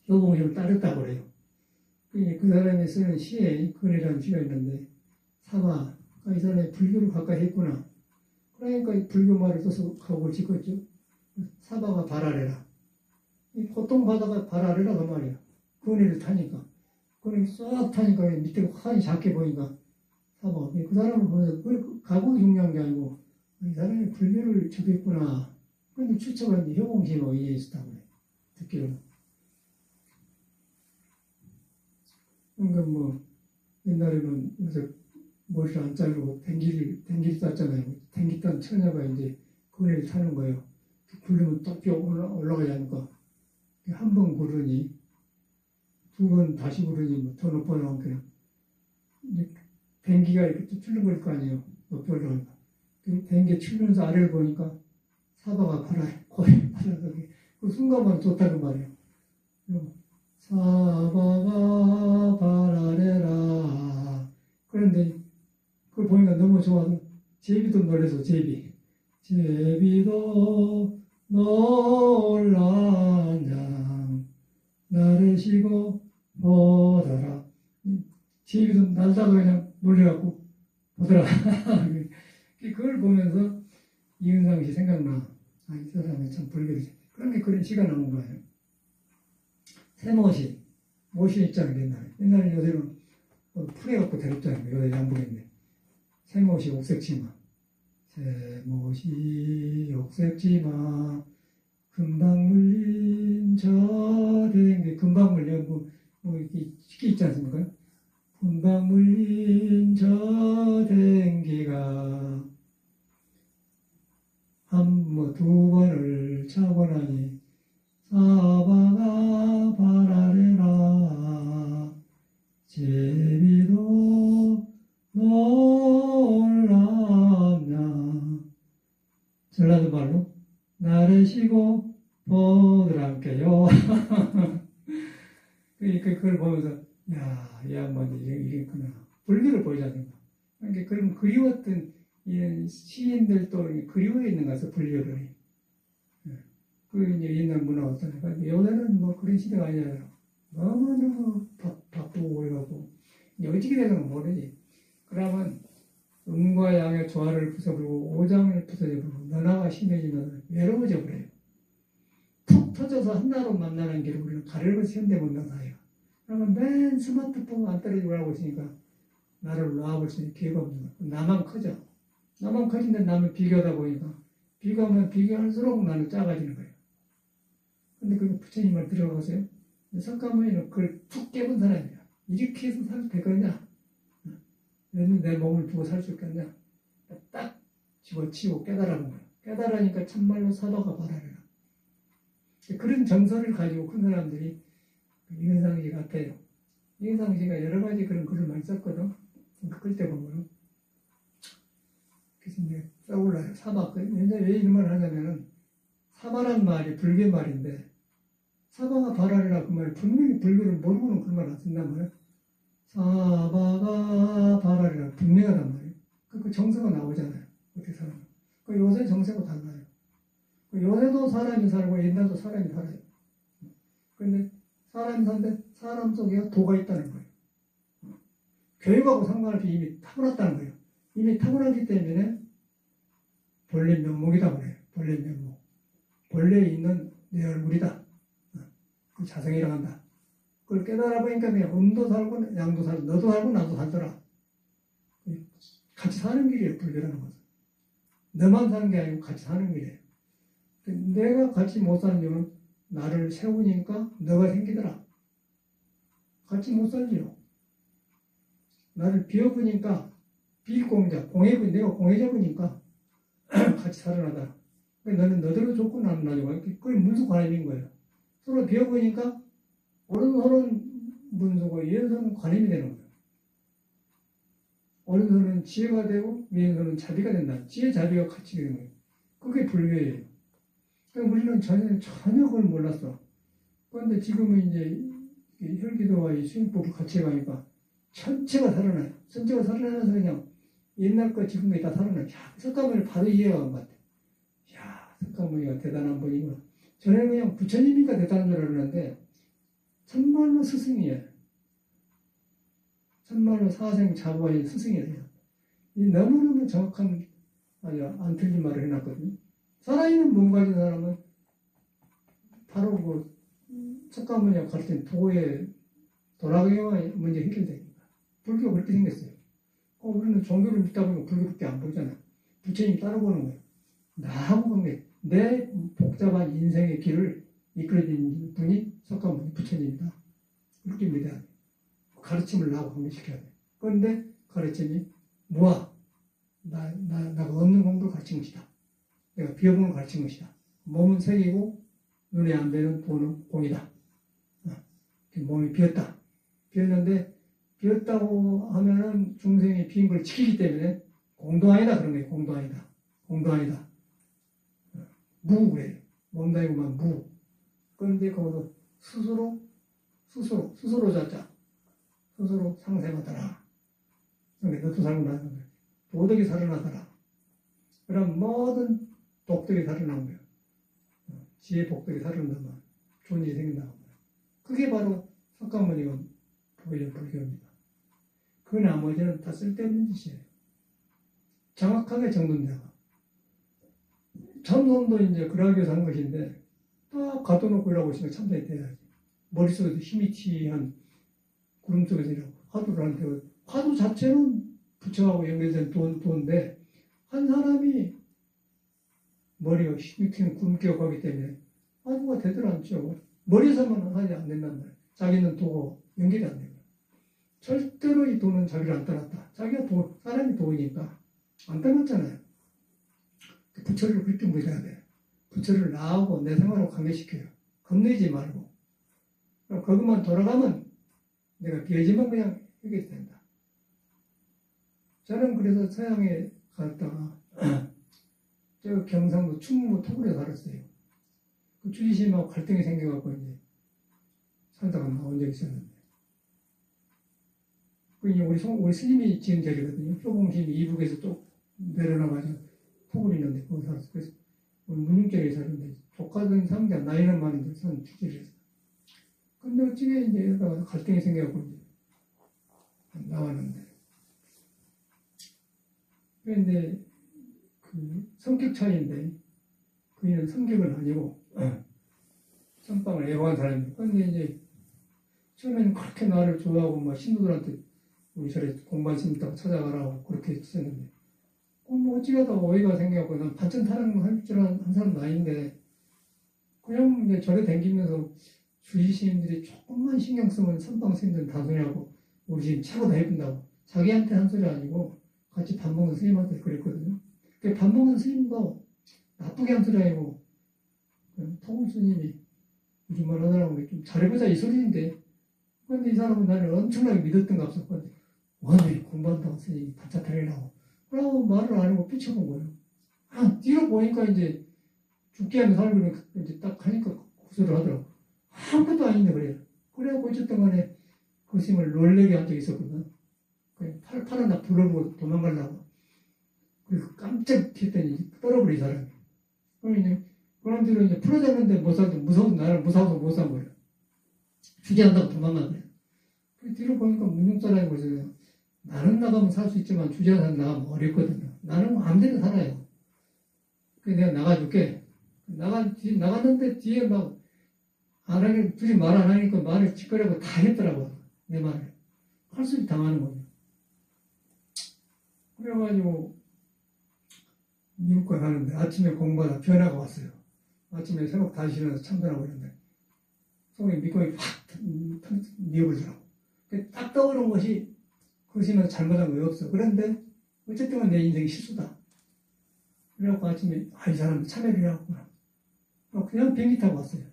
효봉시를 따르다고 그래요. 그 사람이 쓰는 시에 근이라는 시가 있는데, 사마, 이 사람이 불교를 가까이 했구나. 그러니까 불교 말을 써서 가옥을 짓겠죠. 사바가 발아래라. 고통받아가 발아래라 그 말이야. 근이를 타니까. 그걸 쏙 타니까 밑에 환히 작게 보니까 사바. 그 사람을 보면서 가곡이 중요한 게 아니고 이 사람이 불교를 접했구나. 그런데 추처가 이제 효봉시로 이해 있었다고 그래. 듣기로는. 그러니까 뭐 옛날에는 요새 머리를 안 자르고 댕기를 땄잖아요. 댕기 딴 처녀가 이제 그네를 타는 거예요. 굴리면 딱 뛰어 올라가지 않을까. 한 번 구르니 두 번 다시 구르니 뭐 더 높아 나오니까 댕기가 이렇게 출렁거릴 거 아니에요. 높이 올라가니까. 댕기 출면서 아래를 보니까 사바가 거의 바라더니 그 순간만 좋다는 말이에요. 사바가 바라래라. 그런데 그걸 보니까 너무 좋아서 제비도 놀래서 제비도 놀라냐 나를 쉬고 보더라. 제비도 날다가 그냥 놀래갖고 보더라. 그걸 보면서 이은상 씨 생각나. 이 사람이 참 불교를 그런데 그런 시가 나온 거예요. 새모시 모시 있잖아요. 옛날에 요새는 풀해갖고 데렸잖아요. 요새 양복인데 새모시 옥색치마 새모시 옥색치마 금방 물린 저댕기 금방 물려 뭐 이렇게 쉽게 있지 않습니까? 금방 물린 저댕기가 두 번을 차고 나니 사바가 바라래라 제비도 놀랍냐 전라도 말로 나를 쉬고 보더란께요. 그걸 보면서 이 양반이 이랬구나. 불교를 보이지 않는가. 그러니까 그런 그리웠던 시인들도 그리워해 있는 것 같아요. 불교를. 이제 옛날 문화 어떠니까 요새는 뭐 그런 시대가 아니잖아요. 너무너무 바쁘고 그래갖고 어떻게 되는 건 모르지. 그러면 음과 양의 조화를 부숴버리고 오장을 부숴버리고 너나가 심해지면 외로워져 버려요. 푹 터져서 한나로 만나는 길을 우리는 가려고 현대문명 사회가. 그러면 맨 스마트폰 안 떨어지고 하고 있으니까 나를 놔볼 수 있는 기회가 없는 거야. 나만 커져. 나만 커진데 나는 비교하다 보니까 비교하면 비교할수록 나는 작아지는 거예요. 근데 그 부처님 말 들어보세요. 석가모니는 그걸 툭 깨본 사람이야. 이렇게 해서 살 수 있겠냐? 내 몸을 두고 살 수 있겠냐? 딱 집어치우고 깨달아는 거야. 깨달으니까 참말로 사도가 바라래라. 그런 정서를 가지고 큰 사람들이 이은상씨 같아요. 이은상씨가 여러 가지 그런 글을 많이 썼거든. 그때 보면. 그래서 이제 떠올라요. 사바. 왜 이런 말을 하냐면은 사바란 말이 불교 말인데 사바가 바라리라 그 말이 분명히 불교를 모르고는 그 말 안 쓴단 말이에요. 사바가 바라리라 분명하단 말이에요. 그 정서가 나오잖아요. 어떻게 살아요. 요새 정서가 달라요. 요새도 사람이 살고 옛날도 사람이 살아요. 그런데 사람이 사는데 사람 속에 도가 있다는 거예요. 교육하고 상관없이 이미 타고났다는 거예요. 이미 타고났기 때문에 본래 면목이다 그래요. 본래 면목. 본래 있는 내 얼굴이다. 그 자성이라고 한다. 그걸 깨달아 보니까 그냥 음도 살고 양도 살고 너도 살고 나도 살더라. 같이 사는 길이에요. 불교라는 것은. 너만 사는 게 아니고 같이 사는 길이에요. 내가 같이 못 사는 이유는 나를 세우니까 너가 생기더라. 같이 못 살지요. 나를 비워보니까 비공자, 내가 공해져 보니까 같이 살아나더라. 너는 너대로 좋고 나는 나중에 그게 문수 관임인 거예요. 서로 배워보니까 오른손은 문수고 왼손은 관임이 되는 거예요. 오른손은 지혜가 되고 왼손은 자비가 된다. 지혜, 자비가 같이 되는 거예요. 그게 불교예요. 그러니까 우리는 전혀 그걸 몰랐어. 그런데 지금은 이제 혈기도와 이 수행법을 같이 해가니까 전체가 살아나요. 전체가 살아나서 그냥 옛날 거 지금 거 다 살아나요. 야, 석가모니를 바로 이해가 간 것 같아. 야, 석가모니가 대단한 분이구나. 전에는 그냥 부처님이니까 대단한 줄 알았는데 참말로 스승이에요. 참말로 사생 자부하신 스승이에요. 이 너무너무 정확한 아주 안 틀린 말을 해놨거든요. 살아있는 몸 가진 사람은 바로 그 석가모니가 가르친 도의 도락의 문제 해결되니까. 불교가 그렇게 생겼어요. 우리는 종교를 믿다 보면 불교밖에 안 보잖아. 부처님 따라보는 거예요. 나하고 관계, 내 복잡한 인생의 길을 이끌어준 분이 석가모니 부처님이다. 그렇게 믿어야 돼. 가르침을 나하고 관계시켜야 돼. 그런데 가르침이 뭐야? 나가 없는 공부를 가르친 것이다. 내가 비어보는 가르친 것이다. 몸은 색이고 눈에 안 뵈는 보는 공이다. 몸이 비었다. 비었는데 비었다고 하면은 중생이 비인 걸 지키기 때문에 공도아니다 그런 거예요. 공도아니다. 공도아니다. 무 그래요. 몸다이고만 무. 그런데 거기서 스스로 자자. 스스로 상생하더라. 그러니까 너도 살고 나는 거예요. 도덕이 살아나더라. 그럼 모든 독덕이 살아난 거예요. 지혜 복덕이 살아난다면 좋은 일이 생긴다는 거예요. 그게 바로 석가모니가 보여준 불교입니다. 그 나머지는 다 쓸데없는 짓이에요. 정확하게 정돈되고. 참선도 이제 그러기 위해서 한 것인데 딱 가둬놓고 일하고 있으면 참선이 돼야지. 머릿속에서 힘이 치한 구름 속에서 일하고 화두를 하는데 화두 자체는 부처하고 연결된 도인데 한 사람이 머리가 힘이 튀는 구름기가 가기 때문에 화두가 되더라 않죠. 머리에서만 하지 안 된단 말이에요. 자기는 도고 연결이 안 돼요. 절대로 이 도는 자기를 안 떠났다. 자기가 사람이 도니까 안 떠났잖아요. 부처를 그렇게 믿어야 돼요. 부처를 나하고 내 생활하고 관계시켜요. 겁내지 말고. 그것만 돌아가면 내가 비어지면 그냥 해결이 된다. 저는 그래서 서양에 갔다가 저 경상도 충무 토굴에 살았어요. 그 주지심하고 갈등이 생겨갖고 이제 살다가 나온 적이 있었는데. 그 우리 스님이 지은 자리거든요. 효봉심 이북에서 또 내려놔가지고 토굴이 있는데 거기 살았어요. 그래서 우리 문육자리에 살았는데 조카들 상자 나이는 많은데 산 주지를 했어요. 근데 어찌게 이제 여기다가 갈등이 생겨갖고 이제 나왔는데. 그런데 그 성격 차이인데 그이는 성격은 아니고 선방을 애호한 사람이에요. 그런데 이제 처음에는 그렇게 나를 좋아하고 막 신도들한테 우리 절에 공부할 수 있다고 찾아가라고 그렇게 했었는데 뭐 어찌가다 오해가 생겨갖고 난 반찬 타령 할 줄 아는 사람도 아닌데 그냥 이제 절에 다니면서 주지 스님들이 조금만 신경 쓰면 선방 스님들은 다 소리하고 우리 지금 최고 다 해준다고 자기한테 한 소리 아니고 같이 밥 먹는 스님한테 그랬거든요. 밥 먹는 스님도 나쁘게 한 소리 아니고 통은 스님이 무슨 말 하더라고 좀 잘해보자 이 소리인데 그런데 이 사람은 나를 엄청나게 믿었던 것 같았거든요. 완전히 공부한다고 스님이 바짝 달리라고 그러고 말을 안 하고 삐쳐본 거예요. 뒤로 보니까 이제 죽게 하면 살고 이제 딱 하니까 구설을 하더라고. 아무것도 아닌데 그래요. 그래갖고 어쨌든 간에 그 스님을 놀래게 한 적이 있었거든. 팔 하나 불러보고 도망가려고. 그래서 깜짝 튀었더니 떨어버려, 이 사람이. 그럼 이제, 그런데로 이제 풀어졌는데 못 살도 무서워서 나를 무서워서 못 산 거예요. 주제한다고 도망간 거예요. 그 뒤로 보니까 문육사라고 그러세요. 나는 나가면 살 수 있지만 주제한 나가면 어렵거든요. 나는 마음대로 살아요. 그래서 내가 나가줄게. 나갔는데 뒤에 막, 안 하니, 둘이 말 안 하니까 말을 짓거리고 다 했더라고요. 내 말을. 할수록 당하는 거예요. 그래가지고, 미국과 가는데 아침에 공부하다 변화가 왔어요. 아침에 새벽 5시 일어나서 참선하고 있는데, 속에 미국이 확 미어버리더라고. 딱 떠오른 것이, 그것이면 잘못한 거 없어. 그런데, 어쨌든 내 인생이 실수다. 그래갖고 아침에, 이 사람 참여를 해왔구나. 그냥 비행기 타고 왔어요.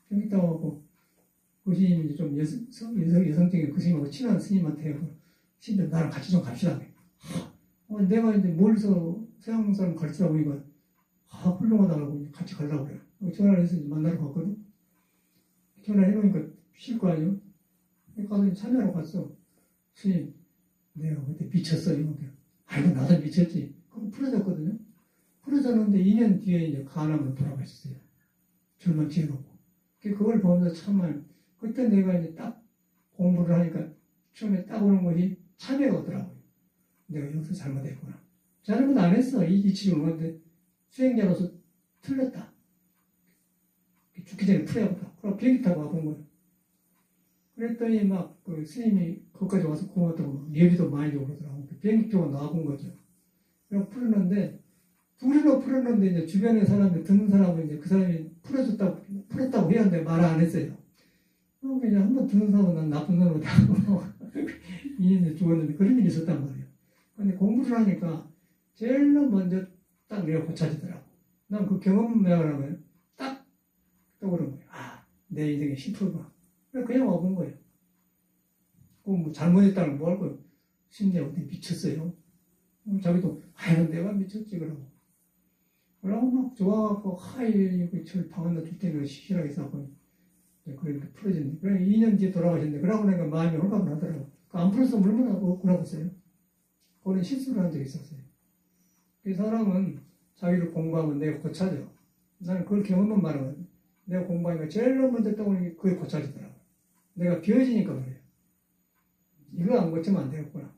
비행기 타고 왔고, 그 스님이 좀 여성적인 그 스님하고 친한 스님한테, 스님 나랑 같이 좀 갑시다. 내가 이제 멀리서 서양 사람 가르치다 보니까, 훌륭하다고 같이 가려고 그래요. 전화를 해서 만나러 갔거든. 전화를 해보니까 쉴 거 아니에요? 가서 참여하러 갔어. 스님, 내가 그때 미쳤어요. 아이고, 나도 미쳤지. 그럼 풀어졌거든요. 풀어졌는데 2년 뒤에 이제 간암으로 돌아가셨어요. 젊은 지혜롭고. 그걸 보면서 참말, 그때 내가 이제 딱 공부를 하니까 처음에 딱 오는 것이 참여가 오더라고요. 내가 여기서 잘못했구나. 잘못 안 했어. 이 치료는. 근데 수행자로서 틀렸다. 죽기 전에 풀어야겠다. 그럼 비행기 타고 와본 거예요. 그랬더니 막 그 스님이 거기까지 와서 고맙다고 예비도 많이 주고 그러더라고. 비행기표가 나와본 거죠. 그래서 풀었는데, 둘이로 풀었는데 이제 주변에 사람들 듣는 사람은 이제 그 사람이 풀었다고 해야 하는데 말을 안 했어요. 그냥 한번 듣는 사람은 난 나쁜 사람이다 하고 2년에 죽었는데 그런 일이 있었단 말이에요. 근데 공부를 하니까 제일 먼저 딱 내가 고쳐지더라고. 난 그 경험을 하면 딱 떠오른 거예요. 내 인생의 10%가. 그냥 와본 거예요. 뭐 잘못했다는 뭐 할 거예요. 심지어 어디 미쳤어요. 자기도, 내가 미쳤지, 그러고. 그러고 막 좋아갖고, 저 방언나 줄 때는 시실하게 싸고, 그렇게 풀어졌네. 그래, 2년 뒤에 돌아가셨는데, 그러고 나니까 마음이 홀가분하더라고. 안 풀었으면 얼마나 억울하겠어요. 그런 실수를 한 적이 있었어요. 이 사람은 자기를 공부하면 내가 고쳐져. 나는 그걸 경험만 말하거든. 내가 공부하니까 제일 먼저 떠오르는 게 그게 고쳐지더라고. 내가 비워지니까 그래요. 이거 안 고치면 안 되겠구나.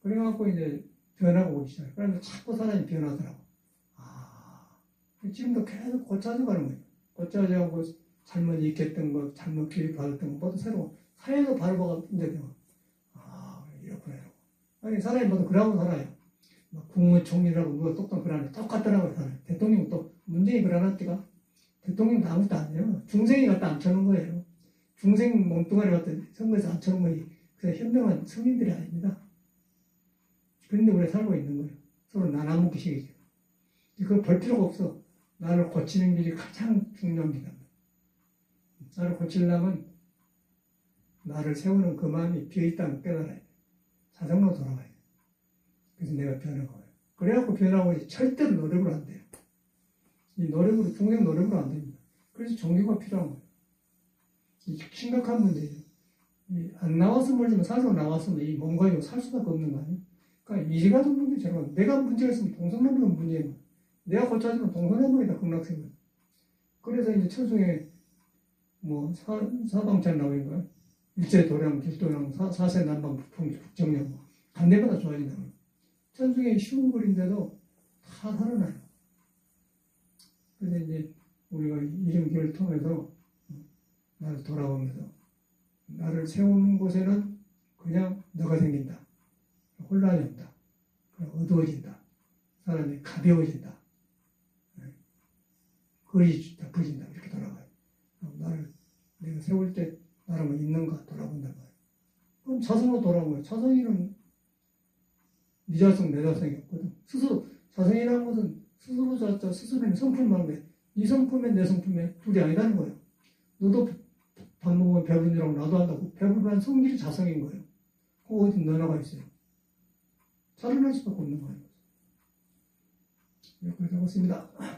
그래갖고 이제 변하고 오기 시작해요. 그러면 자꾸 사람이 변하더라고. 지금도 계속 고쳐져 가는 거예요. 고쳐져가고 잘못 익혔던 거, 잘못 교육받았던 거, 모두 새로 사회도 바로 이제 되고. 이렇구나, 이러고. 아니, 사람이 모두 그러고 살아요. 막 국무총리라고 누가 똑똑 그러네. 똑같더라고요, 사람. 대통령 또 문재인이 그러나 때가 대통령도 아무것도 아니에요. 중생이 갖다 앉혀놓은 거예요. 중생 몸뚱아리 갖다 선거에서 앉혀놓은 거지. 그래서 현명한 성인들이 아닙니다. 그런데 우리가 살고 있는 거예요. 서로 나눠먹기식이죠. 그거 볼 필요가 없어. 나를 고치는 길이 가장 중요합니다. 나를 고치려면 나를 세우는 그 마음이 비어있다는 깨달아야 돼. 자성으로 돌아가야 돼. 그래서 내가 변한 거예요. 그래갖고 변하고 절대로 노력으로 안 돼요. 이 노력으로, 중생 노력으로 안 됩니다. 그래서 종교가 필요한 거예요. 이 심각한 문제예요. 안 나왔으면 모르지만 사실로 나왔으면 이 몸과 이거 살 수밖에 없는 거 아니에요? 그러니까 이리가도 문제처럼 내가 문제가 있으면 동서남북은 문제예요. 내가 고쳐지면 동서남북이다, 극락세계는. 그래서 이제 천중에 뭐 사방찬 나오는 거예요. 일제도량, 길도량, 사세 남방, 북정령, 뭐 간대보다 좋아진다는 거예요. 천중에 쉬운 글인데도 다 살아나요. 그래서 이제 우리가 이름기를 통해서 나를 돌아오면서 나를 세우는 곳에는 그냥 너가 생긴다. 혼란이 없다. 어두워진다. 사람이 가벼워진다. 거리진다, 거진다. 이렇게 돌아가요. 나를 내가 세울 때 나라면 있는가 돌아본단 말이에요. 그럼 자성으로 돌아온 거예요. 자성이는 네 자성, 내 자성이 없거든. 스스로, 자성이라는 것은 스스로 자자, 스스로는 성품만 해. 네 성품에 내 성품에 둘이 아니라는 거예요. 너도 밥 먹으면 배부르니라고 나도 한다고. 배부르면 성질이 자성인 거예요. 그거 어디 너나가 있어요. 살아날 수밖에 없는 거예요. 네, 그렇게 하고 있습니다.